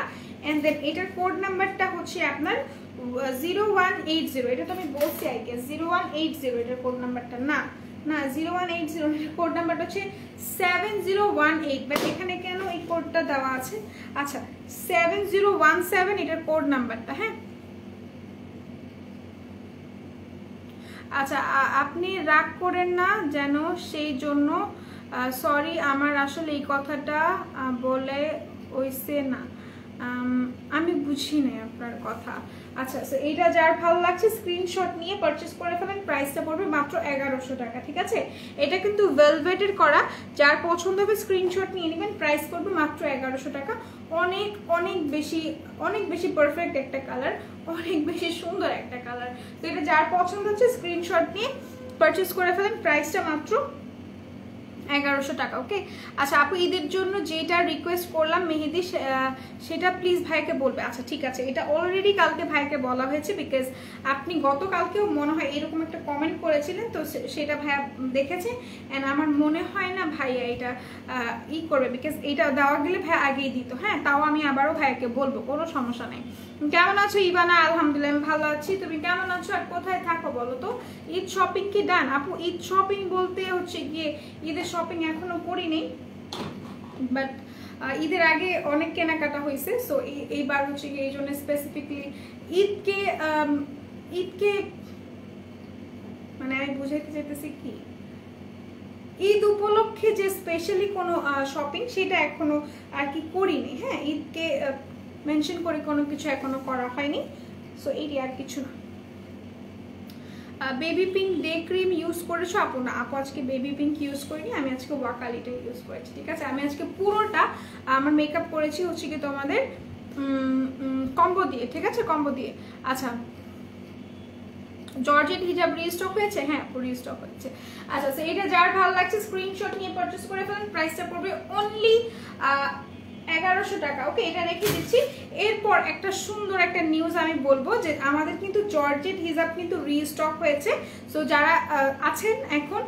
এন্ড দেন এটার কোড নাম্বারটা হচ্ছে আপনার 0180। এটা তো আমি বলছি আই গেস 0180 এটার কোড নাম্বারটা, না না 0180 কোড নাম্বারটা হচ্ছে 7018, বাট এখানে কেন এই কোডটা দেওয়া আছে? আচ্ছা 7017 এটার কোড নাম্বারটা। হ্যাঁ আচ্ছা, আপনি রাগ করেন না যেন, সেই জন্য সরি, আমার আসলে এই কথাটা বলে হইছে না, আমি বুঝি না আপনার কথা। আচ্ছা এইটা যার ভালো লাগছে স্ক্রিনশট নিয়ে পারচেস করে ফেলেন, প্রাইসটা পড়বে মাত্র 1100 টাকা। ঠিক আছে, এটা কিন্তু ভেলভেটের করা, যার পছন্দ হবে স্ক্রিনশট নিয়ে নেবেন, প্রাইস পড়বে মাত্র 1100 টাকা। অনেক অনেক বেশি পারফেক্ট একটা কালার, অনেক বেশি সুন্দর একটা কালার। তো এটা যার পছন্দ হচ্ছে স্ক্রিনশট নিয়ে পারচেস করে ফেলেন, প্রাইসটা মাত্র 1100 টাকা। ওকে আচ্ছা আপু, ঈদের জন্য যেটা রিকোয়েস্ট করলাম মেহেদি, সেটা প্লিজ ভাইকে বলবে। আচ্ছা ঠিক আছে, এটা অলরেডি কালকে ভাইকে বলা হয়েছে, বিকজ আপনি গতকালকেও মনে হয় এরকম একটা কমেন্ট করেছিলেন, তো সেটা ভাইয়া দেখেছে। অ্যান্ড আমার মনে হয় না ভাইয়া এটা করবে, বিকজ এটা দেওয়া গেলে ভাইয়া আগেই দিত। হ্যাঁ তাও আমি আবারও ভাইয়াকে বলবো, কোনো সমস্যা নেই। কেমন আছো ইভানা? আলহামদুলিল্লাহ আমি ভালো আছি, তুমি কেমন আছো আর কোথায় থাকো বলো তো? ঈদ শপিং কি ডান? আপু ঈদ শপিং বলতে হচ্ছে গিয়ে ঈদের শপিং এখনো করিনি, বাট ঈদের আগে অনেক কেনাকাটা হয়েছে। সো এইবার হচ্ছে গিয়ে এই জন্য স্পেসিফিকলি ঈদকে মানে আমি বুঝাইতে চাইতেছি কি, ঈদ উপলক্ষে যে স্পেশালি কোনো শপিং সেটা এখনো আর কি করিনি। হ্যাঁ ঈদকে মেনশন করে কোনো কিছু এখনো করা হয়নি, সো এইটি আর কিছু না। Baby pink day cream use করেছো? আপু না, আপু আজকে বেবি পিঙ্ক ইউজ করিনি, আমি আজকে ওয়াকালিটা ইউজ করেছি। ঠিক আছে, আমি আজকে পুরোটা আমার মেকআপ করেছি হচ্ছে কি তোমাদের কম্বো দিয়ে। ঠিক আছে, কম্বো দিয়ে। আচ্ছা জর্জেট হিজাব রিস্টক হয়েছে? হ্যাঁ রিস্টক হয়েছে। আচ্ছা এটা যার ভালো লাগছে স্ক্রিনশট নিয়ে পারচেস করে ফেলেন, প্রাইসটা পড়বে অনলি 1100 টাকা। ওকে এটা রেখে দিচ্ছি। এরপর একটা সুন্দর একটা নিউজ আমি বলবো, যে আমাদের কিন্তু জর্জেট হিজাব কিন্তু রিস্টক হয়েছে। সো যারা আছেন এখন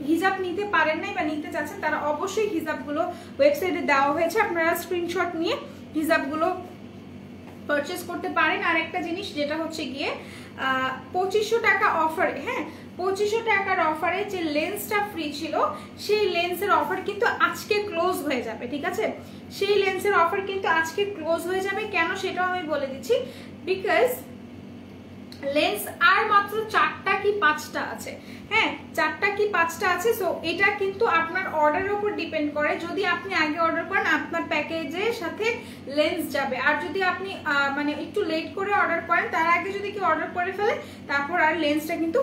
হিজাব নিতে পারেন নাই বা নিতে চাচ্ছেন, তারা অবশ্যই হিজাবগুলো ওয়েবসাইটে দেওয়া হয়েছে, আপনারা স্ক্রিনশট নিয়ে হিজাবগুলো পারচেস করতে পারেন। আর একটা জিনিস যেটা হচ্ছে গিয়ে 2500 টাকা অফারে, হ্যাঁ 2500 টাকার অফারে যে লেন্সটা ফ্রি ছিল, সেই লেন্সের অফার কিন্তু আজকে ক্লোজ হয়ে যাবে। ঠিক আছে, সেই লেন্সের অফার কিন্তু আজকে ক্লোজ হয়ে যাবে। কেন সেটাও আমি বলে দিচ্ছি, বিকজ লেন্স আর মাত্র 4টা কি 5টা আছে। হ্যাঁ 4টা কি 5টা আছে। সো এটা কিন্তু আপনার অর্ডারের উপর ডিপেন্ড করে, যদি আপনি আগে অর্ডার করেন আপনার প্যাকেজের সাথে লেন্স যাবে, আর যদি আপনি মানে একটু লেট করে অর্ডার করেন, তার আগে যদি কেউ অর্ডার করে ফেলে, তারপর আর লেন্সটা কিন্তু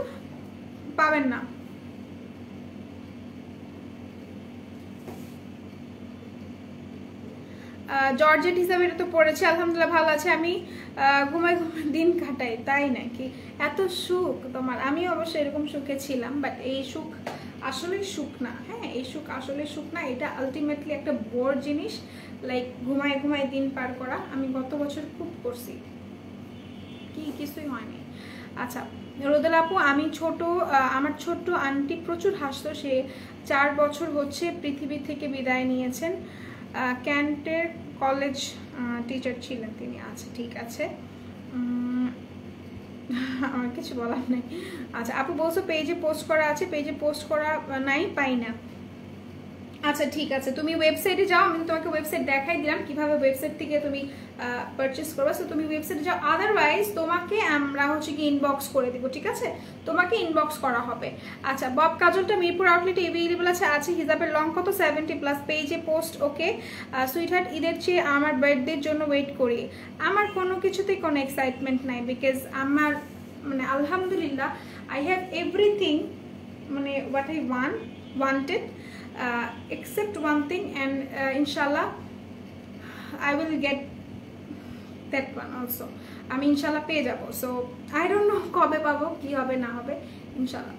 পাবেন না। জর্জেট হিসাবে এটা তো পড়েছে, আলহামদুলিল্লাহ ভালো আছে। আমি ঘুমাই দিন কাটাই, তাই নাকি? এত সুখ তোমার। আমি অবশ্য এরকম সুখে ছিলাম, বাট এই সুখ আসলে সুখ না। হ্যাঁ এই সুখ আসলে সুখ না, এটা আলটিমেটলি একটা বোর জিনিস, লাইক ঘুমায় দিন পার করা। আমি গত বছর খুব করছি, কিছুই হয়নি। আচ্ছা রোদেলা আপু, আমি আমার ছোট্ট আন্টি প্রচুর হাসতো, সে 4 বছর হচ্ছে পৃথিবী থেকে বিদায় নিয়েছেন, ক্যান্টের কলেজ টিচার ছিলেন তিনি। আচ্ছা ঠিক আছে, আমার কিছু বলার নেই। আচ্ছা আপু বলছো পেজে পোস্ট করা আছে, পেজে পোস্ট করা নাই, পাই না। আচ্ছা ঠিক আছে, তুমি ওয়েবসাইটে যাও, আমি তোমাকে ওয়েবসাইট দেখাই দিলাম কিভাবে ওয়েবসাইট থেকে তুমি পারচেস করবা। সো তুমি ওয়েবসাইটে যাও, আদারওয়াইজ তোমাকে আমরা হচ্ছে কি ইনবক্স করে দেবো। ঠিক আছে, তোমাকে ইনবক্স করা হবে। আচ্ছা বব কাজলটা মিরপুর আউটলেটে অ্যাভেলেবল আছে। হিজাবের লং কত? 70+। পেজে পোস্ট। ওকে সুইটহার্ট, ঈদের চেয়ে আমার বার্থডের জন্য ওয়েট করি। আমার কোনো কিছুতেই কোনো এক্সাইটমেন্ট নাই, বিকজ আমার মানে আলহামদুলিল্লাহ আই হ্যাভ এভরিথিং, মানে what I wanted except one thing, and inshallah I will get that one also. আমি ইনশাল্লাহ পেয়ে যাবো। সো আই ডোন্ট নো কবে পাবো, কি হবে না হবে, ইনশাল্লাহ।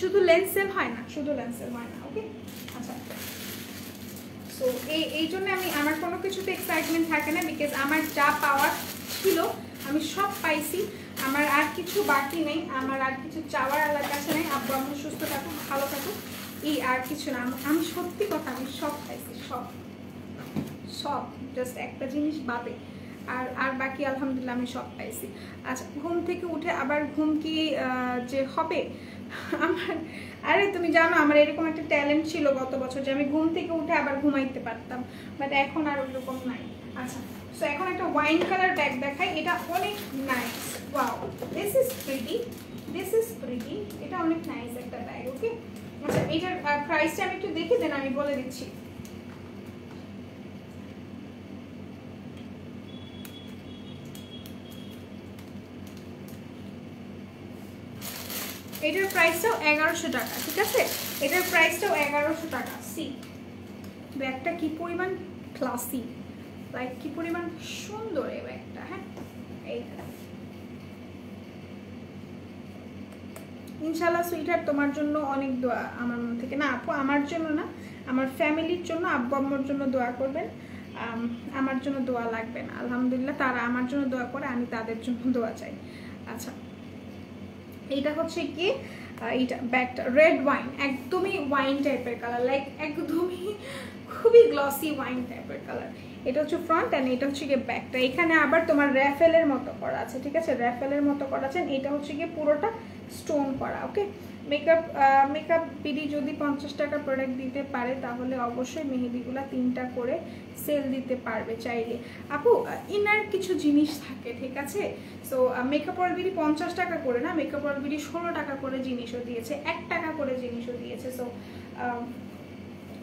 শুধু লেন্স সেল হয় না, ওকে আচ্ছা। সো এই জন্য আমার কোনো কিছুতে এক্সাইটমেন্ট থাকে না, বিকজ আমার যা পাওয়ার ছিল আমি সব পাইছি, আমার আর কিছু বাকি নেই, আমার আর কিছু চাওয়ার আল্লাহর কাছে নেই। আব্বু আম্মু সুস্থ থাকুক, ভালো থাকুক, এই আর কিছু না। আমি সত্যি কথা, আমি সব পাইছি, সব জাস্ট একটা জিনিস বাদে, আর বাকি আলহামদুলিল্লাহ আমি সব পাইছি। আচ্ছা ঘুম থেকে উঠে আবার ঘুম কি যে হবে, আরে তুমি জানো আমার এরকম একটা ট্যালেন্ট ছিল গত বছর যে আমি ঘুম থেকে উঠে আবার ঘুমাইতে পারতাম, বাট এখন আর ওরকম নাই। আচ্ছা, সো এখন একটা ওয়াইন কালার ব্যাগ দেখাই, এটা অনেক nice. Wow, this is pretty, this is pretty, এটা অনেক নাইস একটা ব্যাগ। ওকে, আচ্ছা এটার প্রাইসটা আমি একটু দেখে দেন, আমি বলে দিচ্ছি। এটার প্রাইসটাও 1100 টাকা, ঠিক আছে? এটার প্রাইসটাও 1100 টাকা। সি ব্যাগটা কি পরিমাণ ক্লাসি, লাইক কি পরিমাণ সুন্দর এই ব্যাগটা। হ্যাঁ, এই ইনশাআল্লাহ সুইটার তোমার জন্য অনেক দোয়া আমার মন থেকে। না আপু, আমার জন্য না, আমার ফ্যামিলির জন্য, আব্বু আম্মুর জন্য দোয়া করবেন। আমার জন্য দোয়া লাগবে না, আলহামদুলিল্লাহ তারা আমার জন্য দোয়া করে, আমি তাদের জন্য দোয়া চাই। আচ্ছা, এইটা হচ্ছে কি, এইটা ব্যাগটা রেড ওয়াইন, একদমই ওয়াইন টাইপের কালার, লাইক একদমই খুবই গ্লসি ওয়াইন টাইপের কালার। এটা হচ্ছে ফ্রন্ট অ্যান্ড এটা হচ্ছে গিয়ে ব্যাকটা। এখানে আবার তোমার র্যাফেলের মতো করা আছে, ঠিক আছে? র্যাফেলের মতো করা আছে। এটা হচ্ছে গিয়ে পুরোটা স্টোন করা। ওকে, মেকআপ বিডি যদি 50 টাকা প্রোডাক্ট দিতে পারে তাহলে অবশ্যই মেহেদিগুলো 3টা করে সেল দিতে পারবে চাইলে। আপু ইনার কিছু জিনিস থাকে, ঠিক আছে? সো মেকআপ অয়েল বিডি 50 টাকা করে না, মেকআপ অয়েল বিডি 16 টাকা করে জিনিসও দিয়েছে, 1 টাকা করে জিনিসও দিয়েছে। সো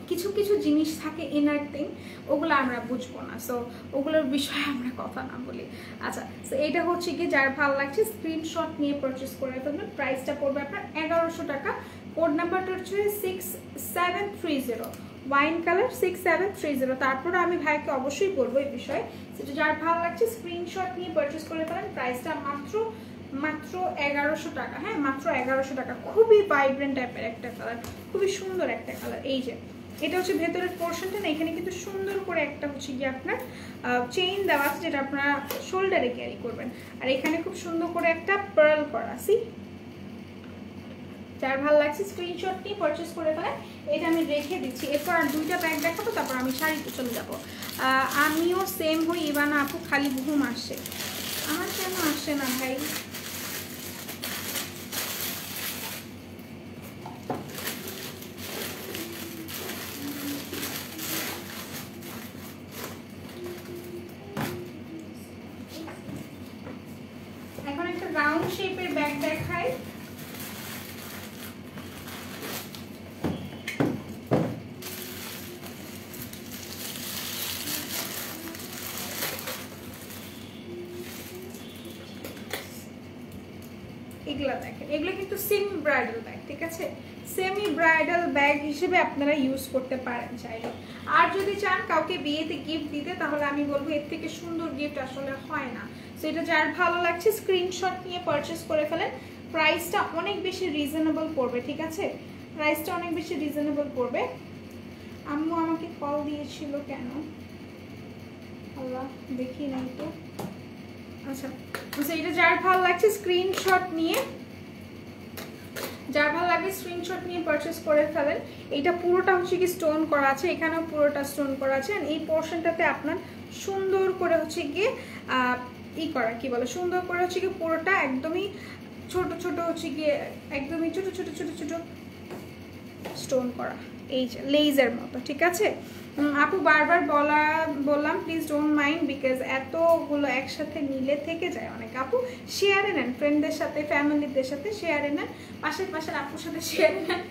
কিছু কিছু জিনিস থাকে ইনার থিং, ওগুলো আমরা বুঝবো না, সো ওগুলোর বিষয়ে আমরা কথা না বলি। আচ্ছা, সো এইটা হচ্ছে কি, যার ভালো লাগছে স্ক্রিনশট নিয়ে পারচেস করে ফেলবেন। প্রাইসটা পড়বে আপনার 1100 টাকা। কোড নাম্বারটা হচ্ছে 6730, ওয়াইন কালার 6730। তারপর আমি ভাইকে অবশ্যই বলবো এই বিষয়ে, সেটা যার ভালো লাগছে স্ক্রিনশট নিয়ে পারচেস করে ফেলেন। প্রাইসটা মাত্র 1100 টাকা। হ্যাঁ, মাত্র 1100 টাকা। খুবই ভাইব্রেন্ট টাইপের একটা কালার, খুবই সুন্দর একটা কালার। এই যে এটা হচ্ছে ভেতরের পোর্শনটা না, এখানে কিন্তু সুন্দর করে একটা হচ্ছে গিয়ে আপনার চেইন দেওয়া আছে, যেটা আপনারা শোল্ডারে ক্যারি করবেন। আর এখানে খুব সুন্দর করে একটা পার্ল করা। সি, যার ভালো লাগছে স্ক্রিনশট নিয়ে পারচেস করে ফেলেন। এটা আমি রেখে দিচ্ছি। এরপর আর 2টা ব্যাগ দেখাবো, তারপর আমি শাড়িতে চলে যাব। আমিও সেম হই। ইভানা আপু খালি ঘুম আসে, আমার কেন আসে না ভাই? এখন একটা রাউন্ড শেপের ব্যাগ দেখাই। এগুলো দেখেন, এগুলো কিন্তু সেমি ব্রাইডাল ব্যাগ, ঠিক আছে? সেমি ব্রাইডাল ব্যাগ হিসেবে আপনারা ইউজ করতে পারেন চাইলে। আর যদি চান কাউকে বিয়েতে গিফট দিতে, তাহলে আমি বলবো এর থেকে সুন্দর গিফট আসলে হয় না। সো এটা যার ভালো লাগছে স্ক্রিনশট নিয়ে পারচেস করে ফেলেন। প্রাইসটা অনেক বেশি রিজনেবল পড়বে, ঠিক আছে? প্রাইসটা অনেক বেশি রিজনেবল পড়বে। আম্মু আমাকে কল দিয়েছিল কেন? আল্লাহ, দেখি নাই তো। আচ্ছা, এটা যার ভালো লাগছে স্ক্রিনশট নিয়ে, যার ভালো লাগে স্ক্রিনশট নিয়ে পারচেস করে ফেলেন। এটা পুরোটা হচ্ছে কি স্টোন করা আছে, এখানেও পুরোটা স্টোন করা আছে। এই পোর্শনটাতে আপনার সুন্দর করে হচ্ছে গিয়ে করা, কি বলে, সুন্দর করে হচ্ছে কি পুরোটা একদমই ছোট ছোট হচ্ছে গিয়ে একদমই ছোট ছোট ছোট ছোট স্টোন করা, এই যে লেজের মতো, ঠিক আছে? আপু বারবার বললাম প্লিজ ডোন্ট মাইন্ড, বিকজ এতগুলো একসাথে নিলে থেকে যায় অনেক। আপু শেয়ারে নেন, ফ্রেন্ডদের সাথে ফ্যামিলিদের সাথে শেয়ারে নেন, পাশের আপুর সাথে শেয়ারে নেন,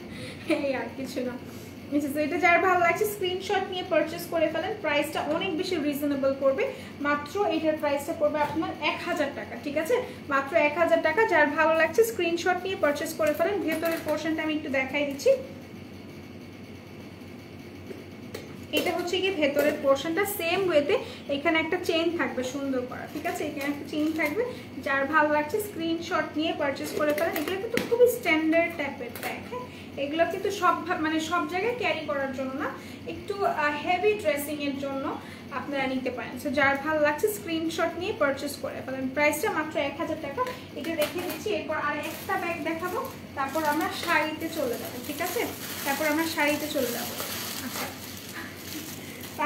এই আর কিছু না। এটা যার ভালো লাগছে স্ক্রিনশট নিয়ে পারচেস করে ফেলেন। প্রাইসটা অনেক বেশি রিজনেবল পড়বে, মাত্র এটার প্রাইসটা পড়বে আপনার 1000 টাকা, ঠিক আছে? মাত্র 1000 টাকা। যার ভালো লাগছে স্ক্রিনশট নিয়ে পারচেস করে ফেলেন। ভেতরের পোর্শনটা আমি একটু দেখাই দিচ্ছি। এটা হচ্ছে কি ভেতরের পোর্শনটা, সেম ওয়েতে এখানে একটা চেইন থাকবে সুন্দর করা, ঠিক আছে? এখানে একটা চেইন থাকবে। যার ভালো লাগছে স্ক্রিনশট নিয়ে পারচেস করে ফেলেন। এগুলো কিন্তু খুবই স্ট্যান্ডার্ড টাইপের ব্যাগ। হ্যাঁ, এগুলো কিন্তু সব জায়গায় ক্যারি করার জন্য না, একটু হেভি ড্রেসিং এর জন্য আপনারা নিতে পারেন। সো যার ভালো লাগছে স্ক্রিনশট নিয়ে পারচেস করে ফেলেন। প্রাইসটা মাত্র 1000 টাকা। এটা রেখে দিচ্ছি। এরপর আর একটা ব্যাগ দেখাবো, তারপর আমরা শাড়িতে চলে যাবো, ঠিক আছে? তারপর আমরা শাড়িতে চলে যাবো। আচ্ছা,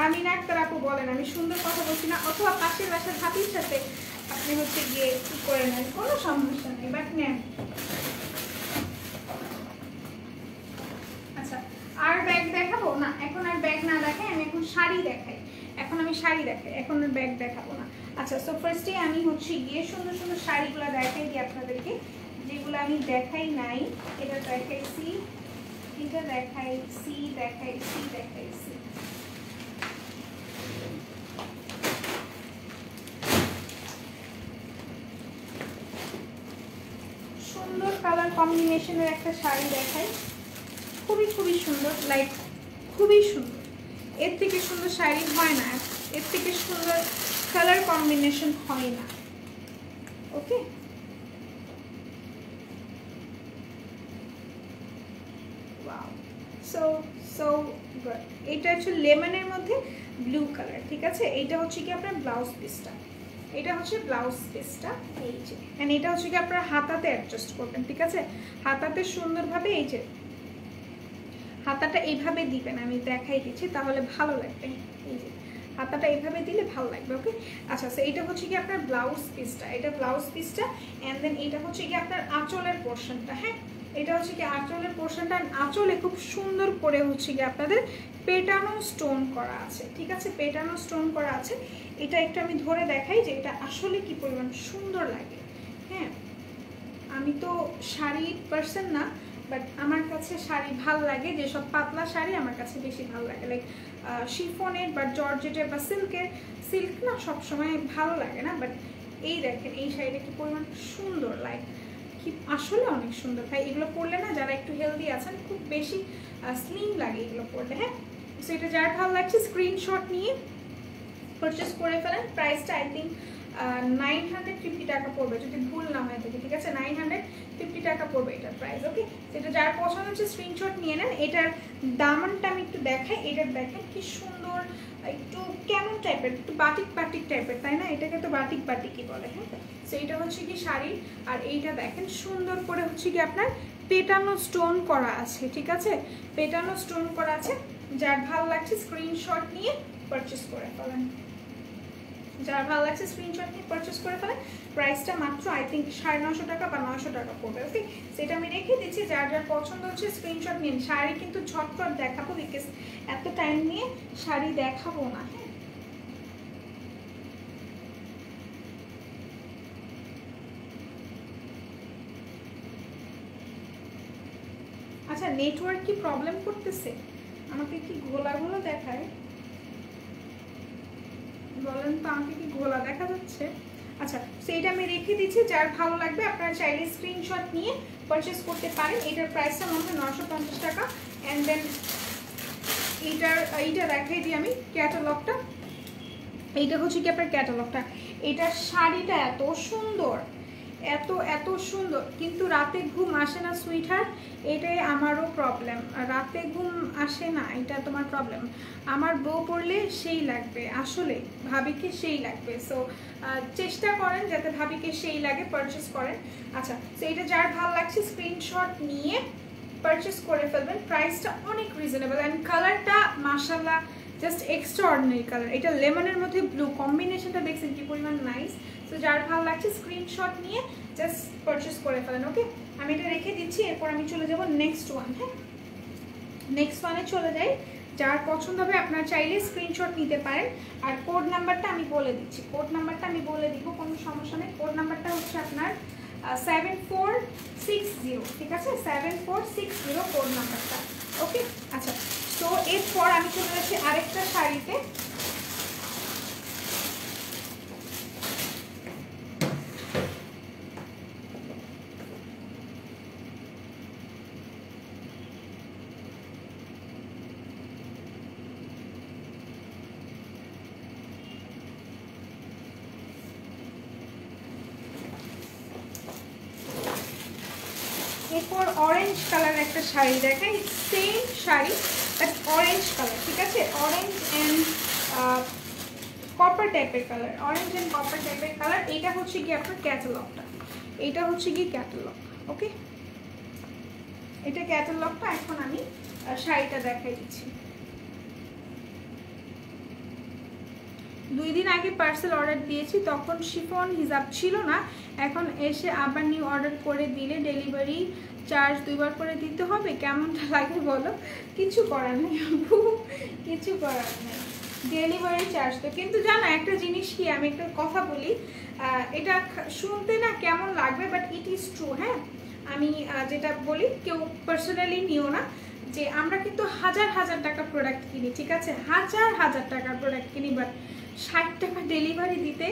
আমি না একটা আপু বলেন আমি সুন্দর কথা বলছি না, অথবা পাশের বাসার ভাবির সাথে আপনি হচ্ছে গিয়ে কি করে নেন, কোনো সমস্যা নেই, বাট নেন। দেখাবো না, এখন আর ব্যাগ না দেখাই, আমি এখন শাড়ি দেখাই। এখন আমি শাড়ি দেখাই, এখন আর ব্যাগ দেখাবো না। আচ্ছা, সো ফার্স্টে আমি হচ্ছে গিয়ে সুন্দর সুন্দর শাড়িগুলো দেখাই দিই আপনাদেরকে, যেগুলো আমি দেখাই নাই। এটা দেখাইছি, এটা দেখাইছি, দেখাইছি। সুন্দর কালার কম্বিনেশনের একটা শাড়ি দেখাই, খুবই সুন্দর, লাইক খুবই সুন্দর। এর থেকে সুন্দর শাড়ি হয় না, এর থেকে সুন্দর কালার কম্বিনেশন হয় না। ওকে, সো গুড। এটা হচ্ছে লেমনের মধ্যে ব্লু কালার, ঠিক আছে। এইটা হচ্ছে কি আপনার ব্লাউজ পিসটা, এটা হচ্ছে ব্লাউজ পিসটা, এই যে। এন্ড এটা হচ্ছে কি আপনারা হাতাতে অ্যাডজাস্ট করবেন, ঠিক আছে। হাতাতে সুন্দরভাবে এই যে হাতাটা এইভাবে দিবেন, আমি দেখাই দিচ্ছি তাহলে ভালো লাগবে। এই যে হাতাটা এইভাবে দিলে ভালো লাগবে। ওকে, আচ্ছা, সো এটা হচ্ছে কি আপনার ব্লাউজ পিসটা, এটা ব্লাউজ পিসটা। এন্ড দেন এটা হচ্ছে কি আপনার আঁচলের পোর্শনটা। হ্যাঁ, এটা হচ্ছে কি আঁচলের পোর্শনটা। আঁচলে খুব সুন্দর করে হচ্ছে কি আপনাদের পেটানো স্টোন করা আছে, ঠিক আছে, পেটানো স্টোন করা আছে। এটা একটু আমি ধরে দেখাই যে এটা আসলে কি পরিমাণ সুন্দর লাগে। হ্যাঁ, আমি তো শাড়ি পার্সন না, বাট আমার কাছে শাড়ি ভালো লাগে, যেসব পাতলা শাড়ি আমার কাছে বেশি ভালো লাগে, লাইক শিফনের বা জর্জেটের বা সিল্কের। সিল্ক না সবসময় ভালো লাগে না, বাট এই দেখেন এই শাড়িটা কি পরিমাণ সুন্দর, লাইক কি আসলে অনেক সুন্দর ভাই। এগুলো পরলে না যারা একটু হেলদি আছেন খুব বেশি স্লিম লাগে এগুলো পরলে। হ্যাঁ, সো এটা যার ভালো লাগছে স্ক্রিনশট নিয়ে পারচেস করে ফেলেন। প্রাইসটা আই থিঙ্ক 950 টাকা পড়বে যদি ভুল না হয় থাকে, ঠিক আছে। 950 টাকা পড়বে এটার প্রাইস। ওকে, সেটা যার পছন্দ হচ্ছে স্ক্রিনশট নিয়ে নেন। এটার দামানটা আমি একটু দেখাই, এটার দেখেন কি সুন্দর, একটু কেমন টাইপের, একটু বাটিক টাইপের, তাই না? এটাকে তো বাটিকই বলে। হ্যাঁ, সো এটা হচ্ছে কি শাড়ি, আর এইটা দেখেন সুন্দর করে হচ্ছে কি আপনার পেটানো স্টোন করা আছে, ঠিক আছে, পেটানো স্টোন করা আছে। যার ভালো লাগছে স্ক্রিনশট নিয়ে পারচেস করে ফেলেন, যার ভালো লাগছে স্ক্রিনশট নিয়ে পারচেস করে ফেলেন। প্রাইসটা মাত্র আই থিঙ্ক 950 টাকা বা 900 টাকা পড়বে। ওকে, সেটা আমি রেখে দিচ্ছি, যার যার পছন্দ হচ্ছে স্ক্রিনশট নিন। শাড়ি কিন্তু ঝটপট দেখাবো, বিকজ এত টাইম নিয়ে শাড়ি দেখাবো না। হ্যাঁ, আচ্ছা, নেটওয়ার্ক কি প্রবলেম করতেছে? আমাকে কি ঘোলা দেখায়? বলেন তো, আমাকে কি ঘোলা দেখা যাচ্ছে? আচ্ছা, সেইটা আমি রেখে দিচ্ছি, যার ভালো লাগবে আপনারা চাইলে স্ক্রিনশট নিয়ে পারচেস করতে পারেন। এটার প্রাইসটা মাত্র 950 টাকা। অ্যান্ড দেন এইটা দেখাই দিই আমি ক্যাটালগটা। এইটা হচ্ছে কি আপনার ক্যাটালগটা। এটার শাড়িটা এত সুন্দর, এত সুন্দর, কিন্তু রাতে ঘুম আসে না সুইটহার্ট, এটাই আমারও প্রবলেম। রাতে ঘুম আসে না, এটা তোমার প্রবলেম। আমার বউ পড়লে সেই লাগবে, আসলে ভাবিকে সেই লাগবে। সো চেষ্টা করেন যাতে ভাবিকে সেই লাগে, পারচেস করেন। আচ্ছা, সো এটা যার ভালো লাগছে স্ক্রিনশট নিয়ে পারচেস করে ফেলবেন। প্রাইসটা অনেক রিজনেবল, অ্যান্ড কালারটা মাশাআল্লাহ জাস্ট এক্সট্রাঅর্ডিনারি কালার। এটা লেমনের মধ্যে ব্লু কম্বিনেশনটা দেখছেন কি পরিমাণ নাইস। তো যার ভালো লাগছে স্ক্রিনশট নিয়ে জাস্ট পারচেস করে ফেলেন। ওকে, আমি এটা রেখে দিচ্ছি, এরপর আমি চলে যাব নেক্সট ওয়ান। হ্যাঁ, নেক্সট ওয়ানে চলে যাই। যার পছন্দ হবে আপনারা চাইলে স্ক্রিনশট নিতে পারেন। আর কোড নাম্বারটা আমি বলে দিচ্ছি, কোড নাম্বারটা আমি বলে দিব, কোনো সমস্যা নেই। কোড নাম্বারটা হচ্ছে আপনার 7460, ঠিক আছে, 7460 কোড নাম্বারটা। ওকে, আচ্ছা, তো এরপর আমি চলে যাচ্ছি আরেকটা শাড়িতে। এরপর অরেঞ্জ কালার একটা শাড়ি দেখাই, same sari but orange colour, ঠিক আছে, অরেঞ্জ অ্যান্ড কপার টাইপের কালার, অরেঞ্জ অ্যান্ড কপার টাইপের কালার। এটা হচ্ছে কি আপনার ক্যাটালগটা, এটা হচ্ছে কি ক্যাটালগ। ওকে, এটা ক্যাটালগটা। এখন আমি শাড়িটা দেখাই দিচ্ছি। 2 দিন আগে পার্সেল অর্ডার দিয়েছি, তখন শিফন হিজাব ছিল না, এখন এসে আবার নিউ অর্ডার করে দিলে ডেলিভারি চার্জ 2 বার করে দিতে হবে, কেমনটা লাগে বলো? কিছু করার নেই আপু, কিছু করার নেই, ডেলিভারি চার্জ তো। কিন্তু জানো একটা জিনিস কি, আমি একটা কথা বলি, এটা শুনতে না কেমন লাগবে, বাট ইট ইজ ট্রু। হ্যাঁ, আমি যেটা বলি, কেউ পার্সোনালি নিও না, যে আমরা কিন্তু হাজার হাজার টাকা প্রোডাক্ট কিনি, ঠিক আছে, হাজার হাজার টাকার প্রোডাক্ট কিনি, বাট 60 টাকা ডেলিভারি দিতে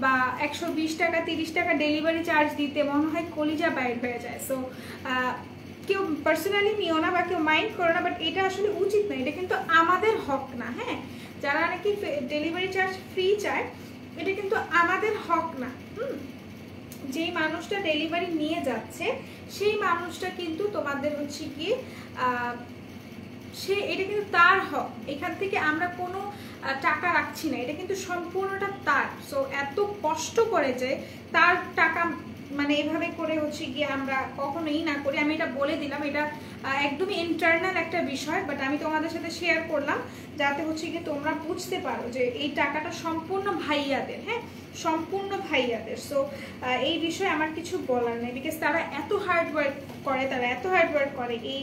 বা 120 টাকা 30 টাকা ডেলিভারি চার্জ দিতে মনে হয় কলিজা বাইর হয়ে যায়। সো কেউ পার্সোনালি নিও না বা কেউ মাইন্ড করো না, বাট এটা আসলে উচিত না, এটা কিন্তু আমাদের হক না। হ্যাঁ, যারা নাকি ডেলিভারি চার্জ ফ্রি চায়, এটা কিন্তু আমাদের হক না। যেই মানুষটা ডেলিভারি নিয়ে যাচ্ছে সেই মানুষটা কিন্তু তোমাদের হচ্ছে গিয়ে সে, এটা কিন্তু তার হক, এখান থেকে আমরা কোনো টাকা রাখছি না, এটা কিন্তু সম্পূর্ণটা তার। সো এত কষ্ট করে যে তার টাকা মানে এভাবে করে হচ্ছে গিয়ে আমরা কখনোই না করি। আমি এটা বলে দিলাম, এটা একদমই ইন্টারনাল একটা বিষয়, বাট আমি তোমাদের সাথে শেয়ার করলাম যাতে হচ্ছে গিয়ে তোমরা বুঝতে পারো যে এই টাকাটা সম্পূর্ণ ভাইয়াদের। হ্যাঁ, সম্পূর্ণ ভাইয়াদের। সো এই বিষয়ে আমার কিছু বলার নেই, বিকজ তারা এত হার্ড ওয়ার্ক করে, তারা এত হার্ড ওয়ার্ক করে, এই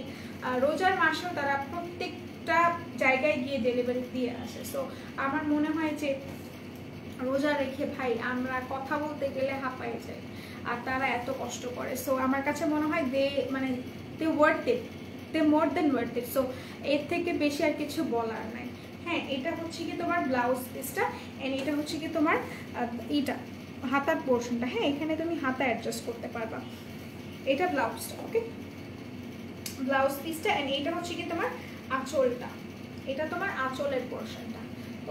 রোজার মাসেও তারা প্রত্যেকটা জায়গায় গিয়ে ডেলিভারি দিয়ে আসে। সো আমার মনে হয় যে রোজা রেখে ভাই আমরা কথা বলতে গেলে হাঁপায়ে যাই, আর তারা এত কষ্ট করে। সো আমার কাছে মনে হয় they worth it, they more than worth it. So এর থেকে বেশি আর কিছু বলার নাই। হ্যাঁ, এটা হচ্ছে কি তোমার ব্লাউজ পিসটা, এন্ড এটা হচ্ছে কি তোমার এইটা হাতার পোর্শনটা। হ্যাঁ, এখানে তুমি হাতা অ্যাডজাস্ট করতে পারবা। এটা ব্লাউজটা, ওকে, ব্লাউজ পিসটা, এন্ড এটা হচ্ছে কি তোমার আঁচলটা, এটা তোমার আঁচলের পোর্শনটা।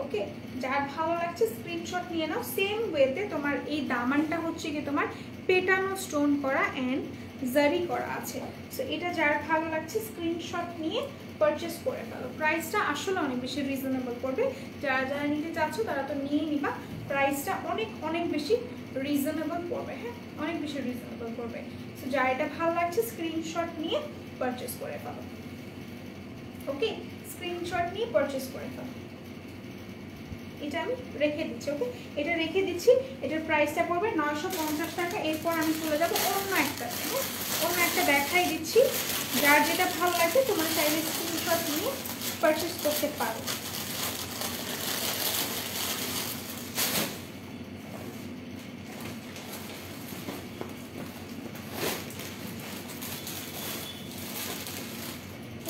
ওকে, যার ভালো লাগছে স্ক্রিনশট নিয়ে নাও। সেম ওয়েতে তোমার এই দামানটা হচ্ছে কি তোমার পেটানো স্টোন করা এন্ড জারি করা আছে। সো এটা যার ভালো লাগছে স্ক্রিনশট নিয়ে পারচেস করে ফেলো। প্রাইসটা আসলে অনেক বেশি রিজনেবল পড়বে, যারা যারা নিতে চাচ্ছ তারা তো নিয়ে নিবা, প্রাইসটা অনেক অনেক বেশি রিজনেবল পড়বে। হ্যাঁ, অনেক বেশি রিজনেবল পড়বে। সো যার এটা ভালো লাগছে স্ক্রিনশট নিয়ে পারচেস করে ফেলো। ওকে, স্ক্রিনশট নিয়ে পারচেস করে ফেলো। এটা আমি রেখে দিচ্ছি। ওকে, এটা রেখে দিচ্ছি, এটার প্রাইসটা পড়বে 950 টাকা। এরপর আমি চলে যাবো অন্য একটা, হ্যাঁ, অন্য একটা দেখাই দিচ্ছি। যার যেটা ভালো লাগে তোমার চাইলে স্ক্রিনশট নিয়ে পারচেস করতে পারো।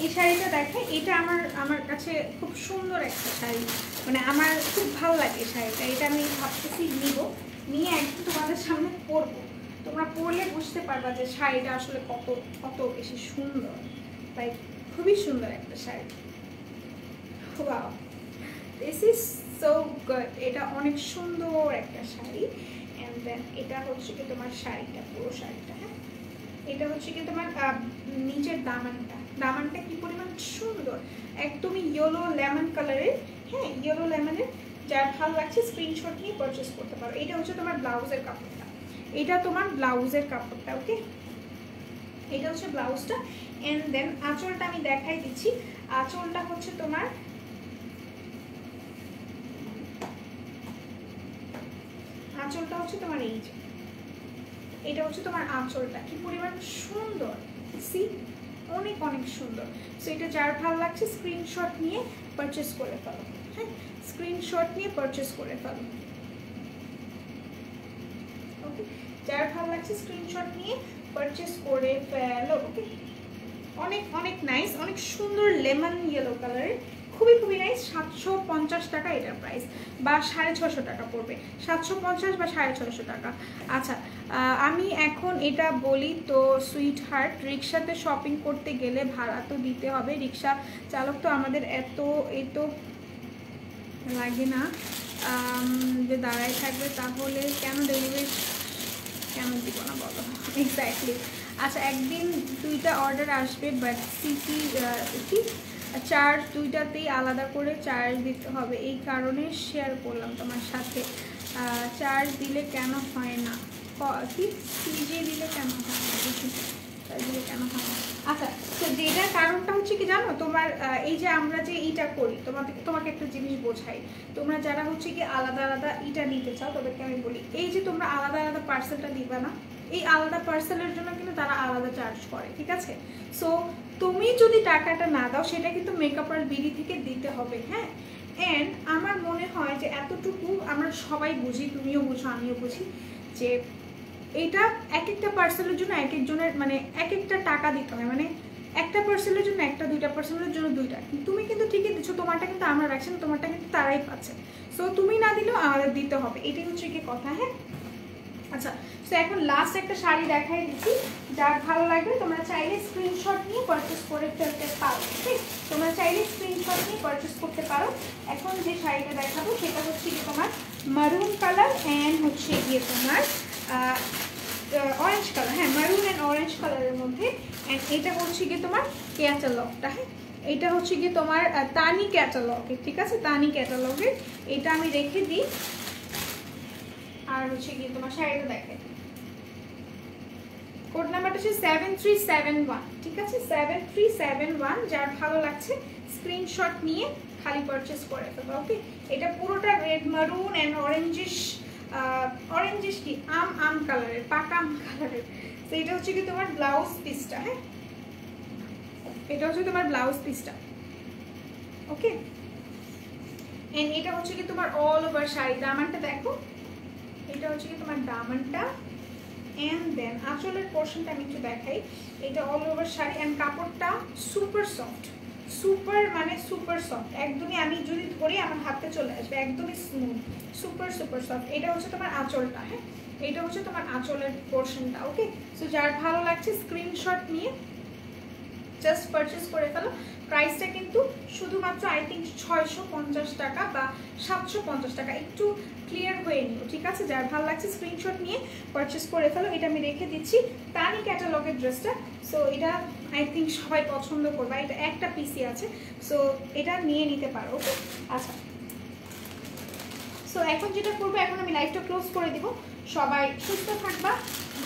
এই শাড়িটা দেখে, এটা আমার কাছে খুব সুন্দর একটা শাড়ি, মানে আমার খুব ভালো লাগে শাড়িটা। এটা আমি ভাবতেছি নিয়ে একদম তোমাদের সামনে পরবো, তোমরা পরলে বুঝতে পারবা যে শাড়িটা আসলে কত কত বেশি সুন্দর। তাই খুবই সুন্দর একটা sari. Wow, this is so good. এটা অনেক সুন্দর একটা শাড়ি। এন্ড দেন এটা হচ্ছে কি তোমার শাড়িটা, পুরো শাড়িটা। হ্যাঁ, এটা হচ্ছে কি তোমার নিচের দামানটা কি পরিমাণ সুন্দর, একদমই ইয়েলো লেমন কালারের। হ্যাঁ, ইয়েলো লেমনের। যার ভালো লাগছে স্ক্রিনশট নিয়ে পারচেস করতে পারো। এটা হচ্ছে তোমার ব্লাউজের কাপড়টা, এটা তোমার ব্লাউজের কাপড়টা। ওকে, এটা হচ্ছে ব্লাউজটা। এন্ড দেন আঁচলটা আমি দেখাই দিচ্ছি। আঁচলটা হচ্ছে তোমার এই যে, এটা হচ্ছে তোমার আঁচলটা, কি পরিমাণ সুন্দর, সি, অনেক অনেক সুন্দর। সো এটা যার ভালো লাগছে স্ক্রিনশট নিয়ে পারচেস করে ফেলো। হ্যাঁ, স্ক্রিনশট নিয়ে পারচেস করে ফেলো। ওকে, যার ভালো লাগছে স্ক্রিনশট নিয়ে পারচেস করে ফেলো। ওকে, অনেক অনেক নাইস, অনেক সুন্দর লেমন ইয়েলো কালারের, খুবই খুবই নাইস। 750 টাকা এটার প্রাইস, বা 650 টাকা পড়বে, 750 বা 650 টাকা। আচ্ছা, আমি এখন এটা বলি তো সুইট হার্ট, রিক্সাতে শপিং করতে গেলে ভাড়া তো দিতে হবে, রিক্সা চালক তো আমাদের এত লাগে না যে দাঁড়ায় থাকবে, তাহলে কেন ডেলিভারি কেন দিব না বলো? এক্স্যাক্টলি। আচ্ছা, একদিন 2টা অর্ডার আসবে, বাট সিটি কি চার্জ 2টাতেই আলাদা করে চার্জ দিতে হবে, এই কারণে শেয়ার করলাম তোমার সাথে। চার্জ দিলে কেন হয় না, কি সিজে দিলে কেন হয় না, চার্জ দিলে কেন হয় না? আচ্ছা, তো যেটার কারণটা হচ্ছে কি জানো, তোমার এই যে আমরা যে ইটা করি, তোমাকে একটা জিনিস বোঝাই। তোমরা যারা হচ্ছে কি আলাদা আলাদা ইটা নিতে চাও, তাদেরকে আমি বলি, এই যে তোমরা আলাদা আলাদা পার্সেলটা দিবা না, এই আলাদা পার্সেলের জন্য কিন্তু তারা আলাদা চার্জ করে, ঠিক আছে? সো তুমি যদি টাকাটা না দাও সেটা কিন্তু মেকআপ আর বিডি থেকে দিতে হবে, হ্যাঁ। অ্যান্ড আমার মনে হয় যে এতটুকু আমরা সবাই বুঝি, তুমিও বুঝো আমিও বুঝি, যে এটা এক একটা পার্সেলের জন্য এক একজনের মানে এক একটা টাকা দিতে হয়, মানে একটা পার্সেলের জন্য একটা, দুইটা পার্সেলের জন্য দুইটা। তুমি কিন্তু ঠিকই দিচ্ছ, তোমারটা কিন্তু আমরা রাখছি না, তোমারটা কিন্তু তারাই পাচ্ছে। সো তুমি না দিলেও আমাদের দিতে হবে, এটাই হচ্ছে কি কথা, হ্যাঁ। আচ্ছা, তো এখন লাস্ট একটা শাড়ি দেখাই দিচ্ছি, যার ভালো লাগবে তোমরা চাইলে স্ক্রিনশট নিয়ে পারচেস করে ফেলতে পারো, ঠিক? তোমরা চাইলে স্ক্রিনশট নিয়ে পারচেস করতে পারো। এখন যে শাড়িটা দেখাবো সেটা হচ্ছে কি তোমার মারুন কালার অ্যান্ড হচ্ছে গিয়ে তোমার অরেঞ্জ কালার, হ্যাঁ মারুন অ্যান্ড অরেঞ্জ কালারের মধ্যে। অ্যান্ড এটা হচ্ছে গিয়ে তোমার ক্যাটালগটা, হ্যাঁ এটা হচ্ছে গিয়ে তোমার তানি ক্যাটালগের, ঠিক আছে? তানি ক্যাটালগের এটা আমি রেখে দিই। আর হচ্ছে গিয়ে তোমার শাড়িটা দেখে কোড নাম্বারটা হচ্ছে 7371, ঠিক আছে? 7371। যার ভালো লাগছে স্ক্রিনশট নিয়ে খালি পারচেস করে ফেলো, ওকে? এটা পুরোটা রেড মারুন অ্যান্ড অরেঞ্জিশ কি আম কালারের, পাকা আম কালারের। তো এটা হচ্ছে কি তোমার ব্লাউজ পিসটা, হ্যাঁ এটা হচ্ছে তোমার ব্লাউজ পিসটা, ওকে? এন্ড এটা হচ্ছে কি তোমার অল ওভার শাড়ি। দামানটা দেখো, এটা হচ্ছে কি তোমার দামানটা। এন্ড দেন আঁচলের পোর্শনটা আমি একটু দেখাই। এটা অল ওভার শাড়ি অ্যান্ড কাপড়টা সুপার সফট, সুপার মানে সুপার সফট, একদমই আমি যদি ধরি আমার হাতে চলে আসবে, একদমই স্মুথ, সুপার সুপার সফট। এটা হচ্ছে তোমার আঁচলটা, হ্যাঁ এটা হচ্ছে তোমার আঁচলের পোর্শনটা, ওকে? সো যার ভালো লাগছে স্ক্রিনশট নিয়ে জাস্ট পারচেস করে ফেলো। প্রাইসটা কিন্তু শুধুমাত্র আই থিঙ্ক 650 টাকা বা 750 টাকা, একটু ক্লিয়ার হয়ে নিও, ঠিক আছে? যার ভালো লাগছে স্ক্রিনশট নিয়ে পারচেস করে ফেলো। এটা আমি রেখে দিচ্ছি তানি ক্যাটালগের ড্রেসটা। সো এটা আই থিঙ্ক সবাই পছন্দ করবে, এটা একটা পিসি আছে, সো এটা নিয়ে নিতে পারো, ওকে? আচ্ছা, সো এখন যেটা করবো, এখন আমি লাইভটা ক্লোজ করে দিব। সবাই সুস্থ থাকবা,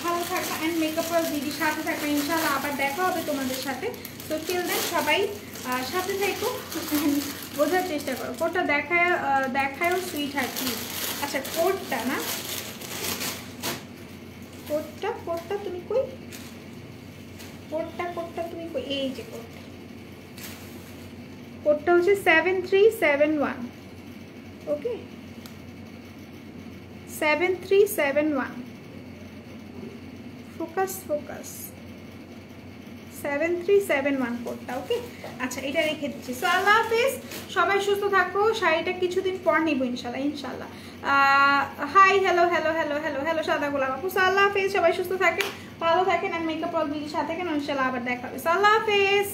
ভালো থাকবা অ্যান্ড মেকআপ আর দিদির সাথে থাকবে, ইনশাআল্লাহ আবার দেখা হবে তোমাদের সাথে। তো টিল দেন সবাই সাথে থাকো, বোঝার চেষ্টা করো। কোডটা দেখায়ও সুইট হার্ট প্লিজ। আচ্ছা কোডটা না, কোডটা তুমি কই, কোডটা তুমি কই, এই যে কোডটা হচ্ছে 7371, ওকে? 7371, ফোকাস 7371 কোডটা, ওকে? আচ্ছা এটা রেখে দিচ্ছি। সো আল্লাহ হাফেজ, সবাই সুস্থ থাকো। শাড়িটা কিছুদিন পর নিব ইনশাল্লাহ। হাই হ্যালো সাদা গোলাপ আপু। সো আল্লাহ হাফেজ, সবাই সুস্থ থাকেন, ভালো থাকেন, আর মেকআপ অল বিলির সাথে থাকেন, ইনশাল্লাহ আবার দেখা হবে। সো আল্লাহ হাফেজ।